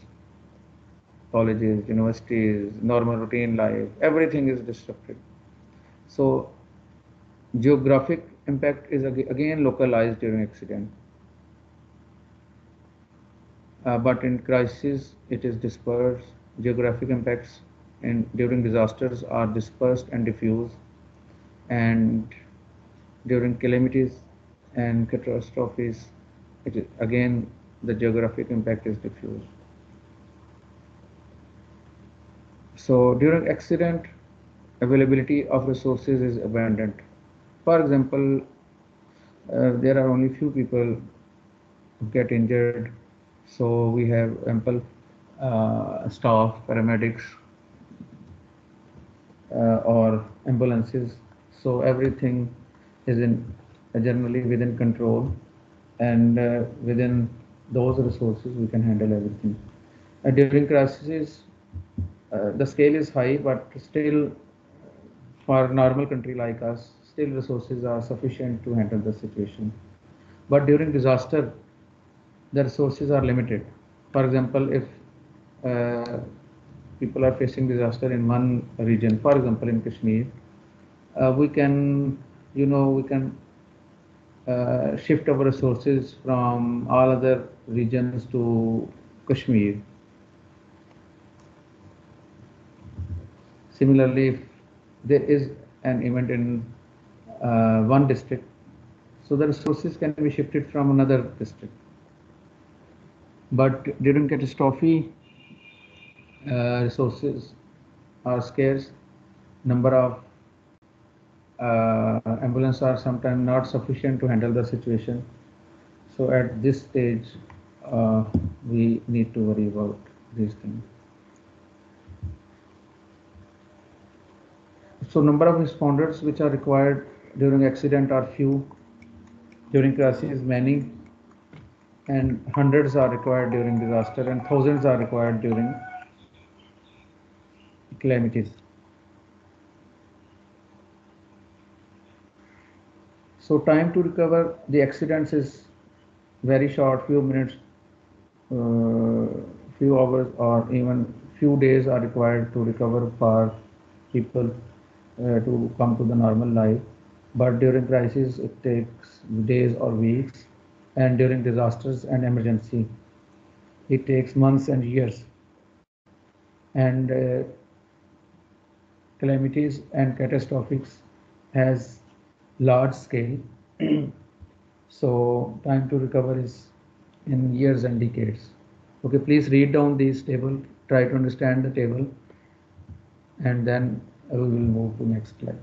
colleges, universities, normal routine life, everything is disrupted. So geographic impact is again localized during accident. But in crisis, it is dispersed. Geographic impacts during disasters are dispersed and diffuse, and during calamities and catastrophes, again the geographic impact is diffuse. So during accident, availability of resources is abundant. For example, there are only few people who get injured, so we have ample staff, paramedics, or ambulances. So everything is generally within control, and within those resources we can handle everything. During crises, the scale is high, but still, for a normal country like us, still resources are sufficient to handle the situation. But during disaster, the resources are limited. For example, if people are facing disaster in one region, for example in Kashmir, we can shift our resources from all other regions to Kashmir. Similarly, if there is an event in one district, so the resources can be shifted from another district. But during catastrophe, resources are scarce. Number of ambulances are sometimes not sufficient to handle the situation. So at this stage, we need to worry about these things. So number of responders which are required during accident are few, during crisis many, and hundreds are required during disaster, and thousands are required during calamities. So time to recover the accidents is very short, few minutes, few hours, or even few days are required to recover for people to come to the normal life. But during crisis, it takes days or weeks, and during disasters and emergency, it takes months and years. And calamities and catastrophes has large scale, so time to recover is in years and decades. Okay, please read down these table, try to understand the table, and then we will move to next slide.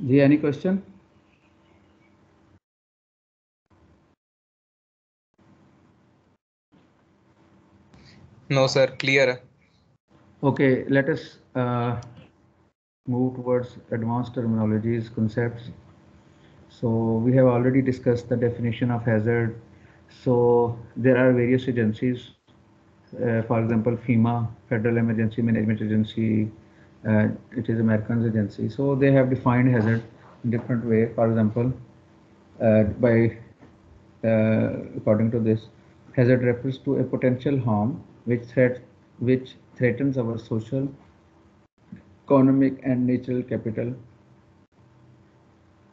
जी, any question? No sir, clear है। Okay, let us move towards advanced terminologies, concepts. So we have already discussed the definition of hazard. So there are various agencies, for example, FEMA, Federal Emergency Management Agency, it is American's agency. So they have defined hazard in different way. For example, according to this, hazard refers to a potential harm which threatens our social, economic, and natural capital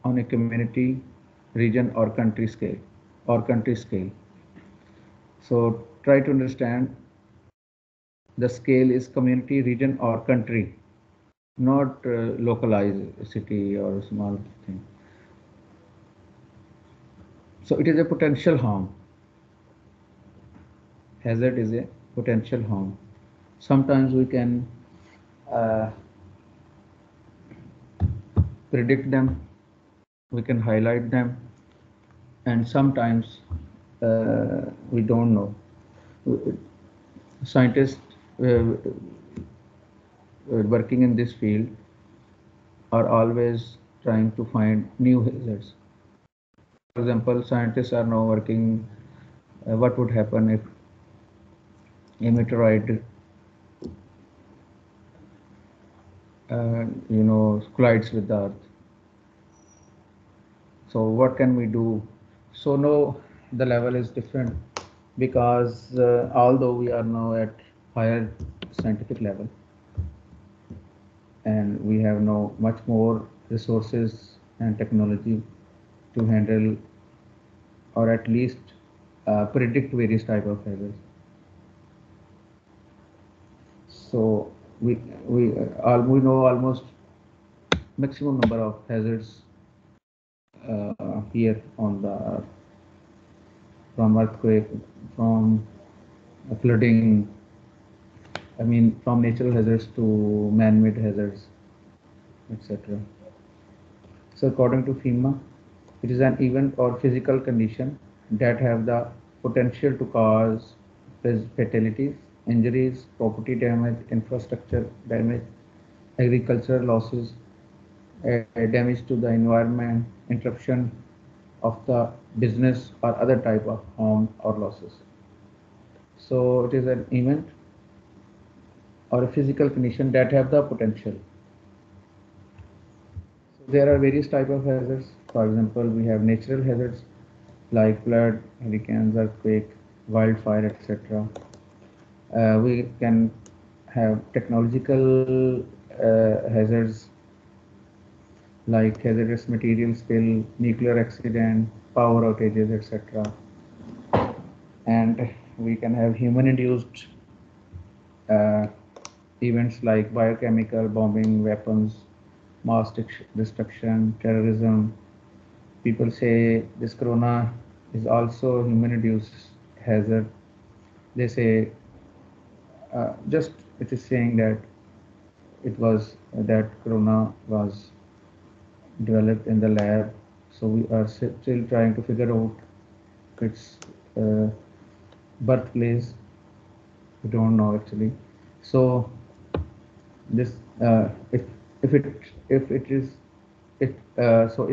on a community, region, or country scale. So try to understand the scale is community, region, or country, not localized city or small thing. So it is a potential harm. Hazard is a potential harm. Sometimes we can predict them, we can highlight them, and sometimes we don't know. Scientists working in this field are always trying to find new hazards. For example, scientists are now working what would happen if a meteorite collides with the Earth. So what can we do? So now the level is different because although we are now at higher scientific level and we have now much more resources and technology to handle or at least predict various type of hazards. So we know almost maximum number of hazards here on the Earth, from earthquake, from flooding, I mean from natural hazards to man-made hazards, etc. So according to FEMA, it is an event or physical condition that have the potential to cause fatalities, injuries, property damage, infrastructure damage, agricultural losses, damage to the environment, interruption of the business or other type of harm or losses. So it is an event or a physical condition that have the potential. So there are various type of hazards. For example, we have natural hazards like flood, hurricanes, earthquake, wildfire, etc. We can have technological hazards like hazardous material spill, nuclear accident, power outages, etc. And we can have human-induced events like biochemical bombing, weapons, mass destruction, terrorism. People say this corona is also human-induced hazard. They say just it is saying that it was that corona was developed in the lab. So we are still trying to figure out its birthplace. We don't know actually. So this if it is if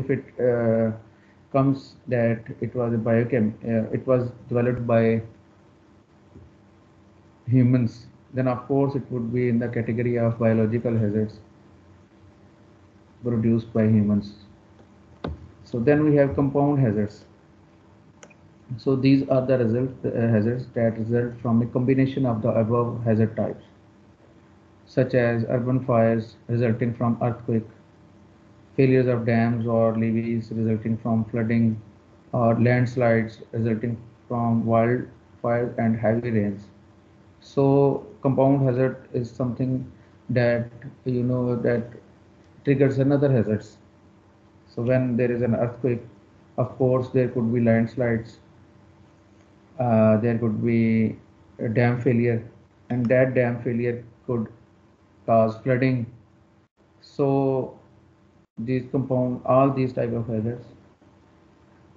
it comes that it was a it was developed by humans, then of course it would be in the category of biological hazards produced by humans. So then we have compound hazards. So these are the hazards that result from a combination of the above hazard types, such as urban fires resulting from earthquake, failures of dams or levees resulting from flooding, or landslides resulting from wildfires and heavy rains. So compound hazard is something that that triggers another hazards. So when there is an earthquake, of course there could be landslides, there could be a dam failure, and that dam failure could cause flooding. So these compound, all these type of hazards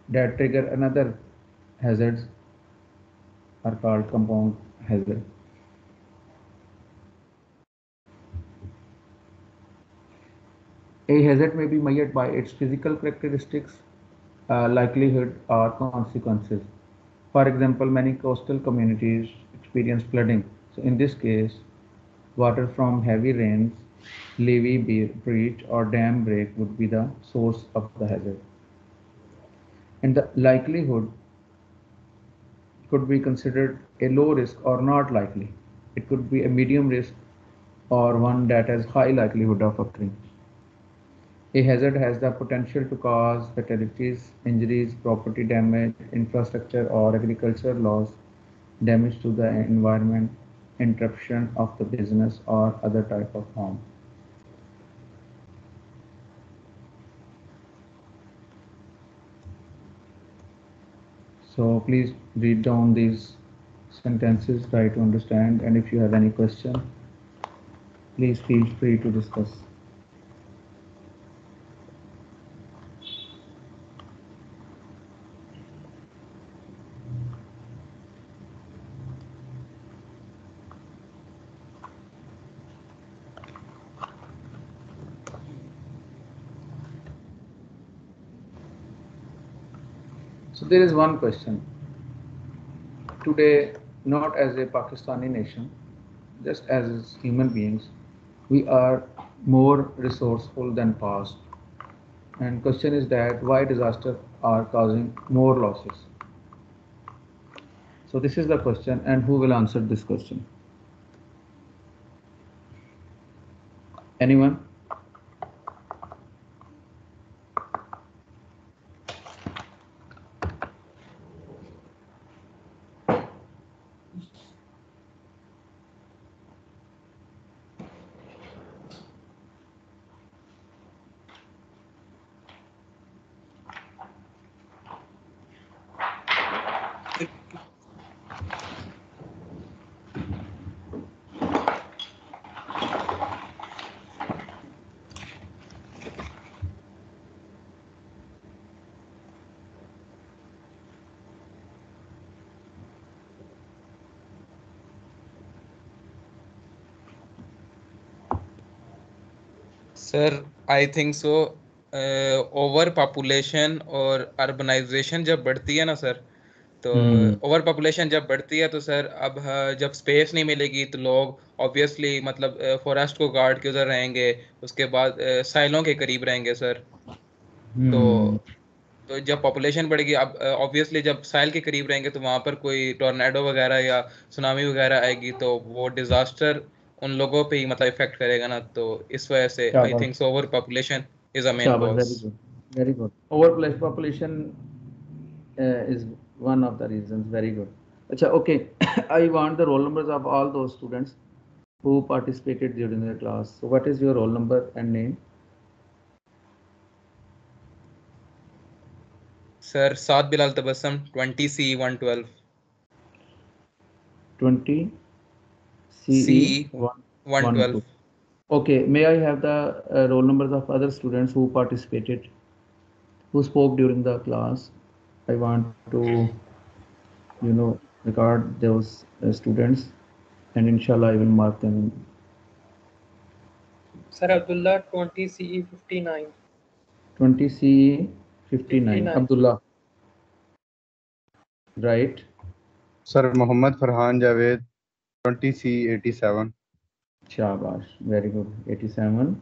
that trigger another hazards are called compound hazard. A hazard may be measured by its physical characteristics, likelihood, or consequences. For example, many coastal communities experience flooding. So in this case, water from heavy rains, levee breach, or dam break would be the source of the hazard. And the likelihood could be considered a low risk or not likely. It could be a medium risk or one that has high likelihood of occurring. A hazard has the potential to cause fatalities, injuries, property damage, infrastructure or agricultural loss, damage to the environment, interruption of the business or other type of harm. So please read down these sentences, try to understand, and if you have any question, please feel free to discuss. So there is one question. Today, not as a Pakistani nation, just as human beings, we are more resourceful than past. And question is that why disasters are causing more losses? So this is the question, and who will answer this question? Anyone? Sir I think so over population और urbanisation जब बढ़ती है ना sir, तो over population जब बढ़ती है तो सर अब जब स्पेस नहीं मिलेगी तो लोग ऑब्वियसली मतलब फॉरेस्ट को गार्ड के उधर रहेंगे, उसके बाद साइलों के करीब रहेंगे सर। तो जब पॉपुलेशन बढ़ेगी, अब ऑब्वियसली जब साइल के करीब रहेंगे तो वहाँ पर कोई टॉर्नेडो वगैरह या सुनामी वगैरह आएगी तो वो डिजास्टर उन लोगों पे ही मतलब इफेक्ट करेगा ना, तो इस वजह से I think so over population is a main cause. Very good. Overpopulation is one of the reasons. Very good. Achha, okay. I want the roll numbers of all those students who participated during the class. So what is your roll number and name? Sir, Saad Bilal Tabassum, 20CE 112. 20 CE 112. Okay, may I have the roll numbers of other students who participated, who spoke during the class? I want to, record those students, and inshallah I will mark them. Sir Abdullah, 20 CE 59. 20 CE 59. Abdullah. Right. Sir Muhammad Farhan Javed, 20 CE 87. Shabash. Very good. 87.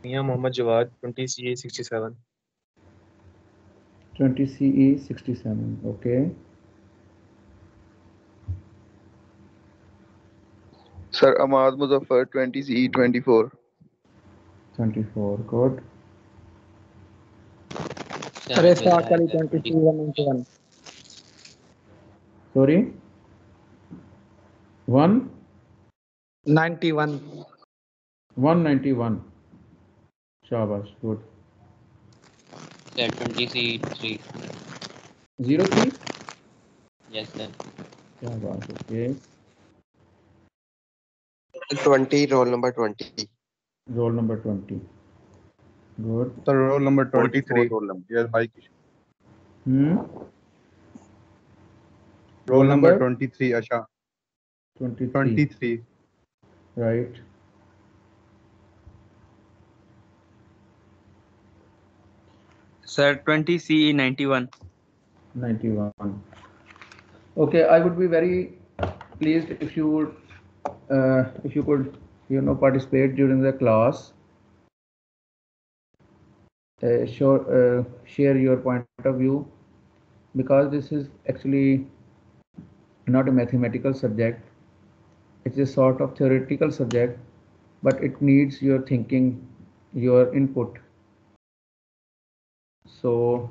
Mia Muhammad Jawad, 20 CE 67. 20 CE 67. Okay. Sir Ahmad Muzaffar, 20 CE 24. 24. Good. Sir Ishaq Ali, 20 CE 191. Sorry. 91. 191. Shabash. Good. Sir 20 CE 3. 03? Yes, sir. Shabash. Okay. 20, roll number 20. Roll number 20. Good. Sir, roll number 23. roll number. Yes, bike. Roll Roll number number 23, Asha. 23. 23. Right. Sir, 20 CE 91. 91. Okay, I would be very pleased if you would, could, participate during the class. Share your point of view, because this is actually not a mathematical subject. It's a sort of theoretical subject, but it needs your thinking, your input. So,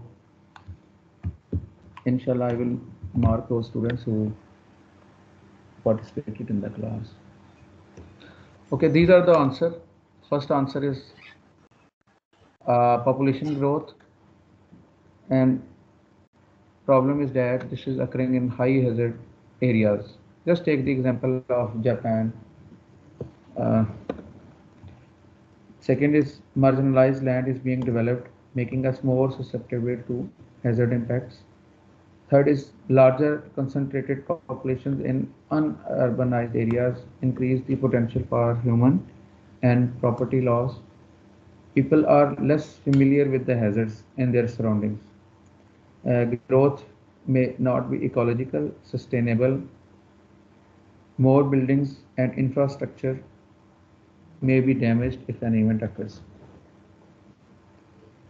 inshallah, I will mark those students who participated in the class. Okay, these are the answers. First answer is population growth, and problem is that this is occurring in high hazard areas. Just take the example of Japan. Second is marginalized land is being developed, making us more susceptible to hazard impacts. Third is larger concentrated populations in unurbanized areas increase the potential for human and property loss. People are less familiar with the hazards in their surroundings. Growth may not be ecological, sustainable. More buildings and infrastructure may be damaged if an event occurs.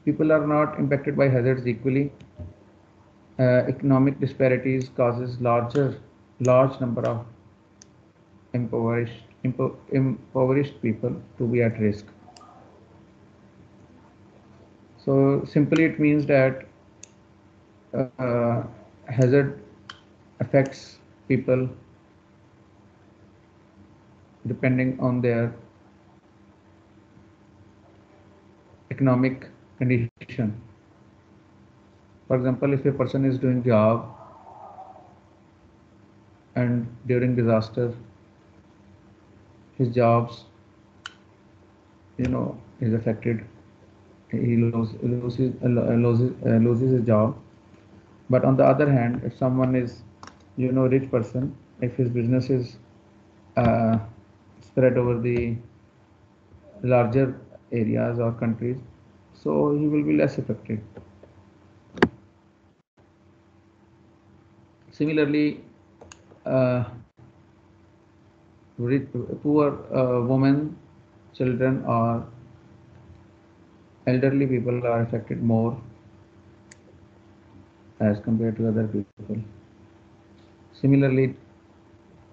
People are not impacted by hazards equally. Economic disparities causes large number of impoverished people to be at risk. So simply it means that hazard affects people depending on their economic condition. For example, if a person is doing job and during disaster his jobs is affected, he loses his job. But on the other hand, if someone is rich person, if his business is spread over the larger areas or countries, so he will be less affected. Similarly, poor women, children, or elderly people are affected more as compared to other people. Similarly,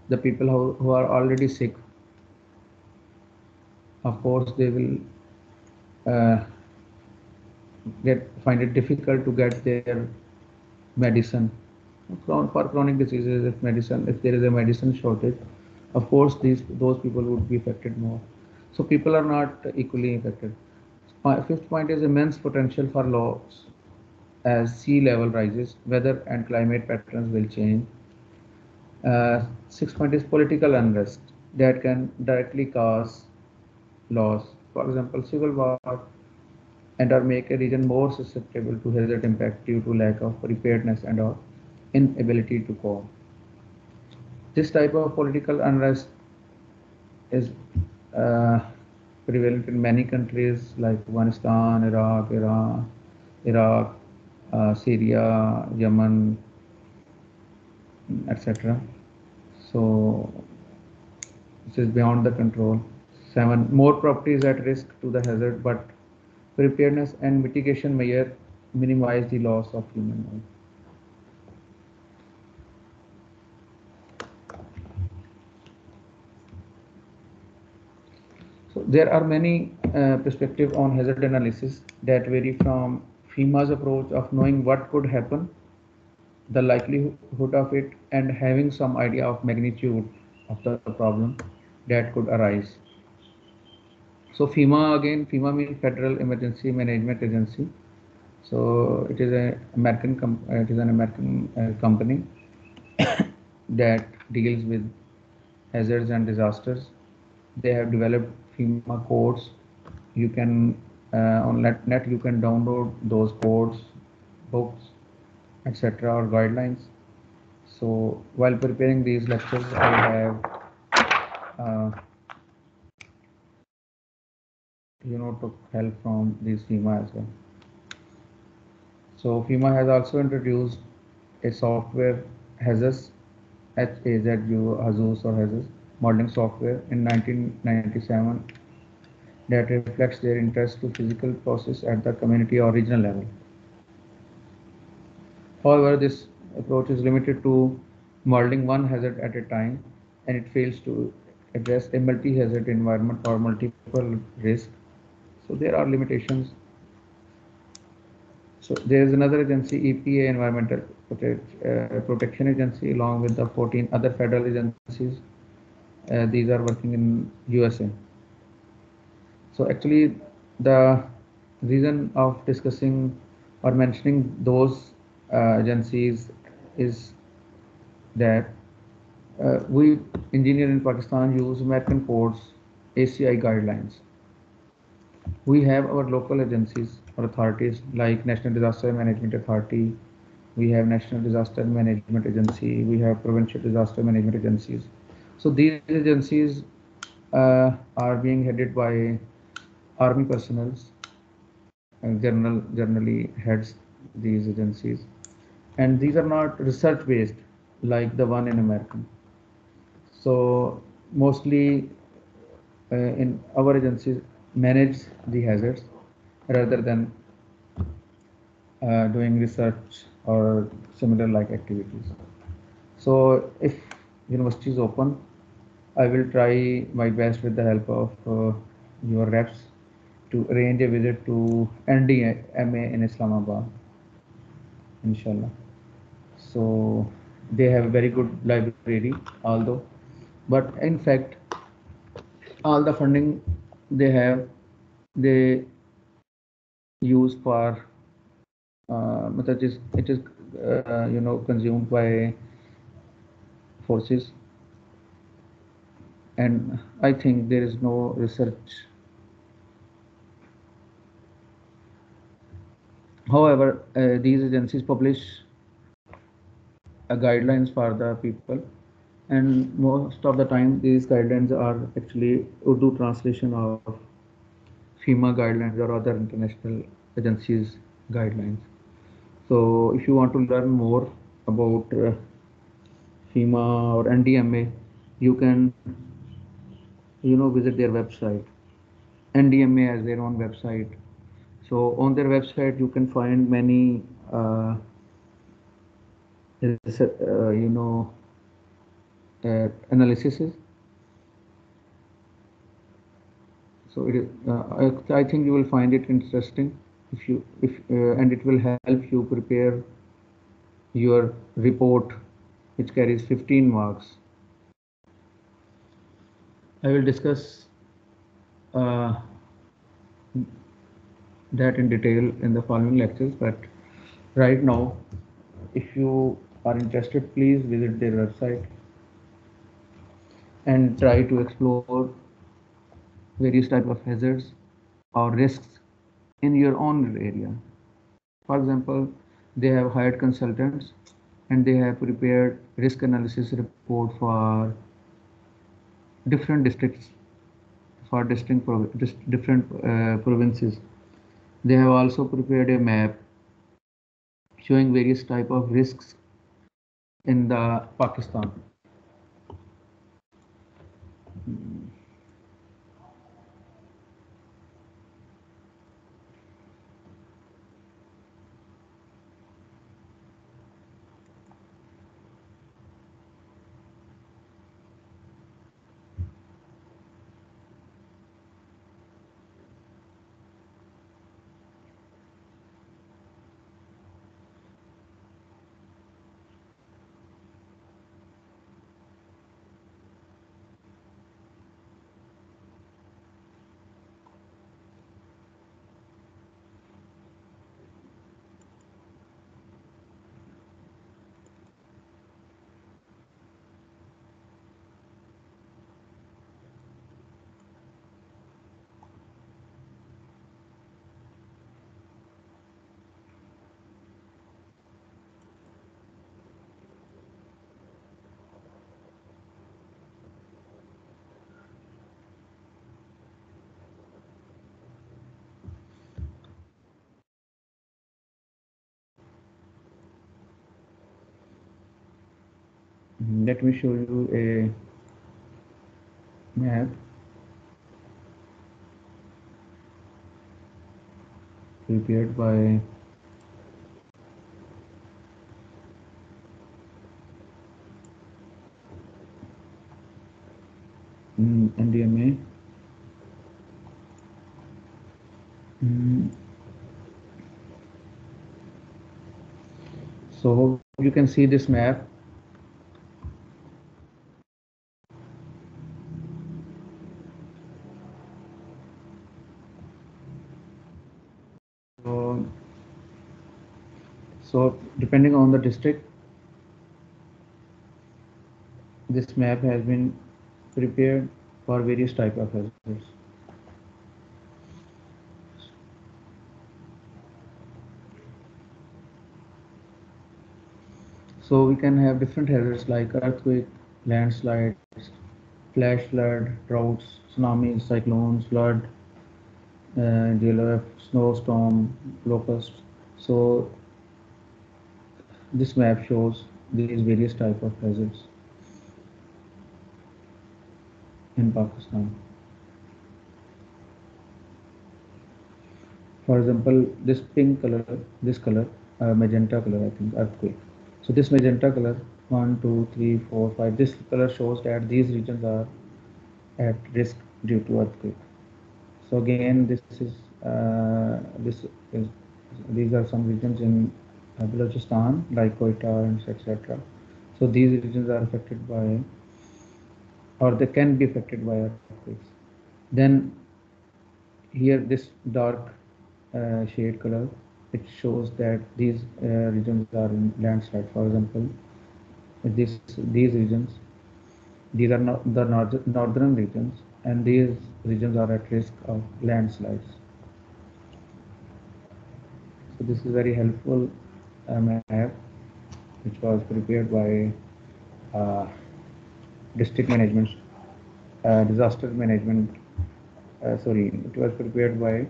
the people who are already sick, of course, they will find it difficult to get their medicine. For chronic diseases, if there is a medicine shortage, of course those people would be affected more. So people are not equally affected. Fifth point is immense potential for loss as sea level rises, weather and climate patterns will change. Sixth point is political unrest that can directly cause loss. For example, civil war and or make a region more susceptible to hazard impact due to lack of preparedness and or inability to cope. This type of political unrest is prevalent in many countries like Afghanistan, Iraq, Iran, Syria, Yemen, etc. So this is beyond the control. 7. More property is at risk to the hazard, but preparedness and mitigation measures minimize the loss of human life. So there are many perspectives on hazard analysis that vary from FEMA's approach of knowing what could happen, the likelihood of it, and having some idea of magnitude of the problem that could arise. So FEMA means Federal Emergency Management Agency. So it is an American company that deals with hazards and disasters. they have developed FEMA codes. You can on net you can download those codes, books, etc. or guidelines. So while preparing these lectures, I have took help from these FEMA as well. So FEMA has also introduced a software HAZUS, HAZUS or HAZUS modeling software in 1997 that reflects their interest to physical process at the community or regional level. However, this approach is limited to modeling one hazard at a time, and it fails to address a multi-hazard environment or multiple risks. So there are limitations. So there is another agency, EPA, Environmental Protection Agency, along with the 14 other federal agencies. These are working in USA. So actually, the reason of discussing or mentioning those agencies is that we engineers in Pakistan use American codes, ACI guidelines. We have our local agencies or authorities like National Disaster Management Authority, we have National Disaster Management Agency, we have Provincial Disaster Management Agencies. So these agencies are being headed by army personnel, generally heads these agencies, and these are not research based like the one in American. So mostly in our agencies manage the hazards rather than doing research or similar like activities. So if university is open, I will try my best with the help of your reps to arrange a visit to NDMA in Islamabad, inshallah. So they have a very good library, although, but in fact, all the funding they have, they use for it is consumed by forces, and I think there is no research. However, these agencies publish guidelines for the people, and most of the time these guidelines are actually Urdu translation of FEMA guidelines or other international agencies guidelines. So if you want to learn more about FEMA or NDMA, you can visit their website. NDMA has their own website. So on their website you can find many analyses. So it is, I think you will find it interesting and it will help you prepare your report, which carries 15 marks. I will discuss that in detail in the following lectures, but right now, if you are interested, please visit their website and try to explore various type of hazards or risks in your own area. For example, they have hired consultants and they have prepared risk analysis report for different districts, for different provinces. They have also prepared a map showing various type of risks in the Pakistan. Let me show you a map prepared by NDMA. So you can see this map. So depending on the district, this map has been prepared for various type of hazards. So we can have different hazards like earthquake, landslides, flash flood, droughts, tsunamis, cyclones, flood, DLF, snowstorm, locust. So this map shows these various type of hazards in Pakistan. For example, this pink color, this color, magenta color, I think, earthquake. So this magenta color, 1, 2, 3, 4, 5, this color shows that these regions are at risk due to earthquake. So again, these are some regions in Balochistan, like Quetta and etc. So these regions are affected by, or they can be affected by earthquakes. Then here this dark shade color, it shows that these regions are in landslide. For example, these regions, these are not the northern regions, and these regions are at risk of landslides. So this is very helpful map which was prepared by district management, disaster management. Sorry, it was prepared by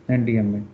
NDMA.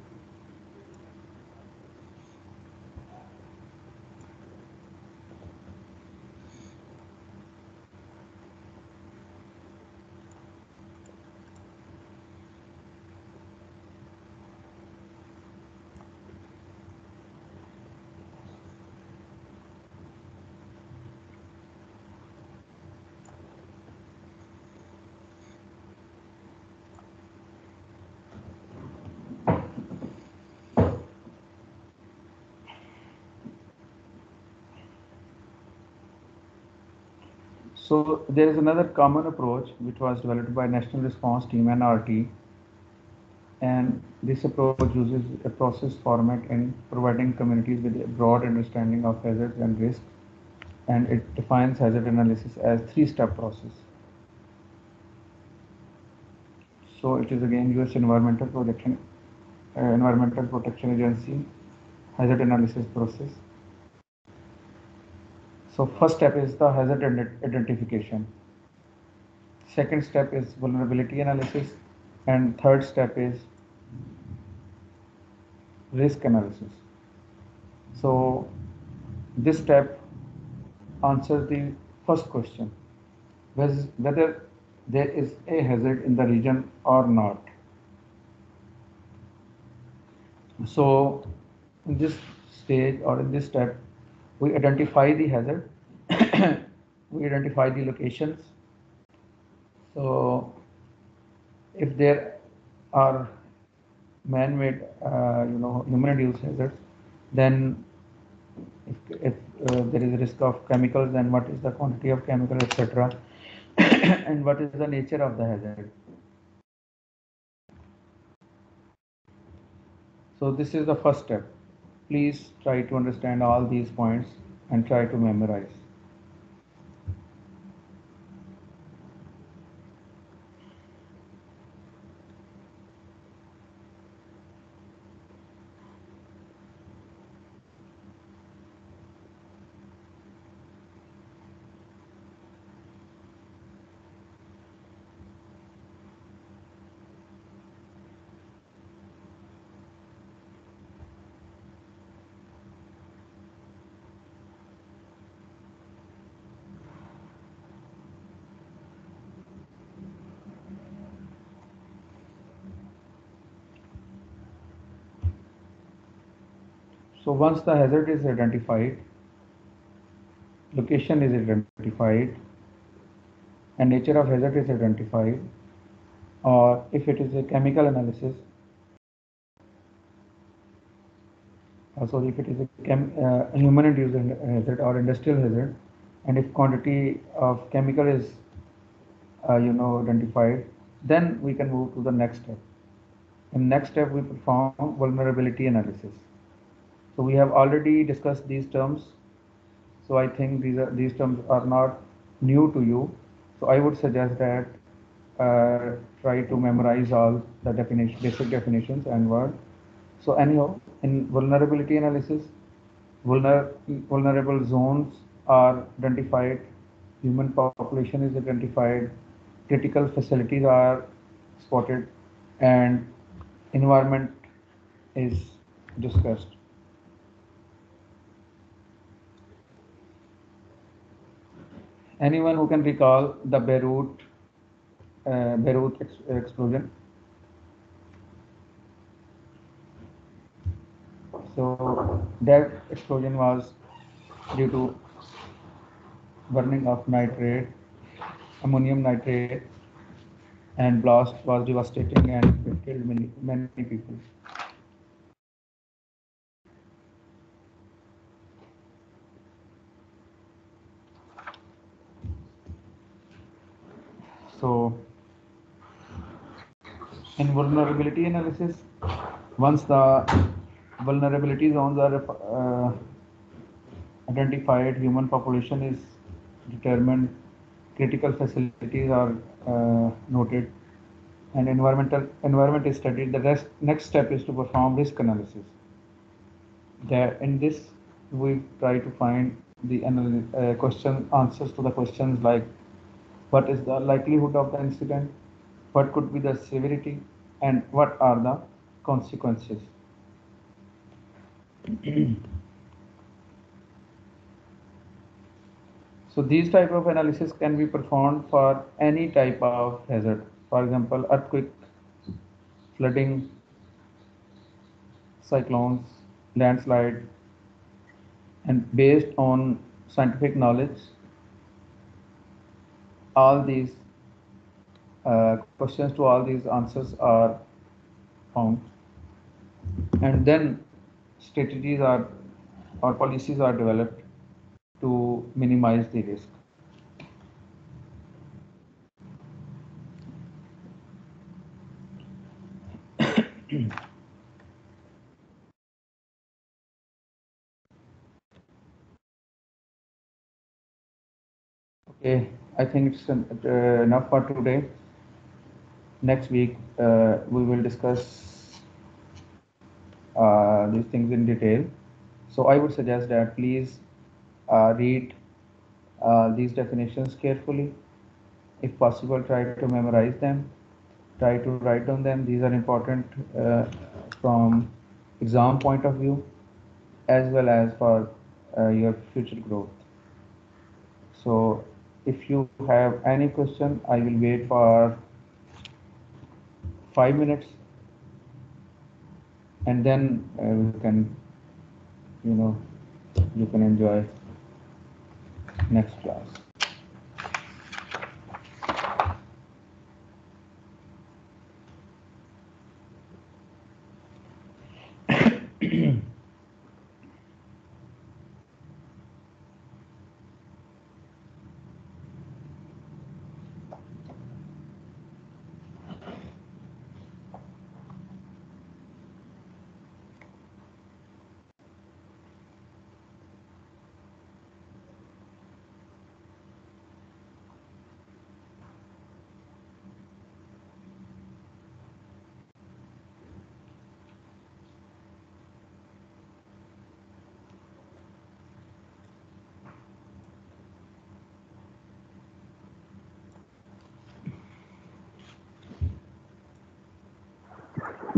So there is another common approach which was developed by National Response Team (NRT), and this approach uses a process format in providing communities with a broad understanding of hazards and risks, and it defines hazard analysis as three-step process. So it is again US Environmental Protection Agency hazard analysis process. So first step is the hazard identification. Second step is vulnerability analysis, and third step is risk analysis. So this step answers the first question, whether there is a hazard in the region or not. So in this stage or in this step, we identify the hazard, we identify the locations. So if there are man-made, human-induced hazards, then if there is a risk of chemicals, then what is the quantity of chemical, etc., and what is the nature of the hazard. So this is the first step. Please try to understand all these points and try to memorize. So once the hazard is identified, location is identified, and nature of hazard is identified, or if it is a chemical analysis, sorry, if it is a human-induced hazard or industrial hazard, and if quantity of chemical is identified, then we can move to the next step. In next step, we perform vulnerability analysis. So we have already discussed these terms. So I think these terms are not new to you. So I would suggest that try to memorize all the basic definitions and words. So anyhow, in vulnerability analysis, vulnerable zones are identified, human population is identified, critical facilities are spotted, and environment is discussed. Anyone who can recall the Beirut explosion? So that explosion was due to burning of nitrate, ammonium nitrate, and blast was devastating and it killed many people. So in vulnerability analysis, once the vulnerability zones are identified, human population is determined, critical facilities are noted, and environment is studied. The next step is to perform risk analysis. In this, we try to find the answers to the questions like what is the likelihood of the incident, what could be the severity, and what are the consequences. So these type of analysis can be performed for any type of hazard. For example, earthquake, flooding, cyclones, landslide, and based on scientific knowledge, all these questions to all these answers are found, and then strategies or policies are developed to minimize the risk. Okay, I think it's enough for today. Next week, we will discuss these things in detail. So I would suggest that please read these definitions carefully. If possible, try to memorize them. Try to write down them. These are important from exam point of view, as well as for your future growth. So if you have any question, I will wait for 5 minutes, and then we can, you can enjoy next class.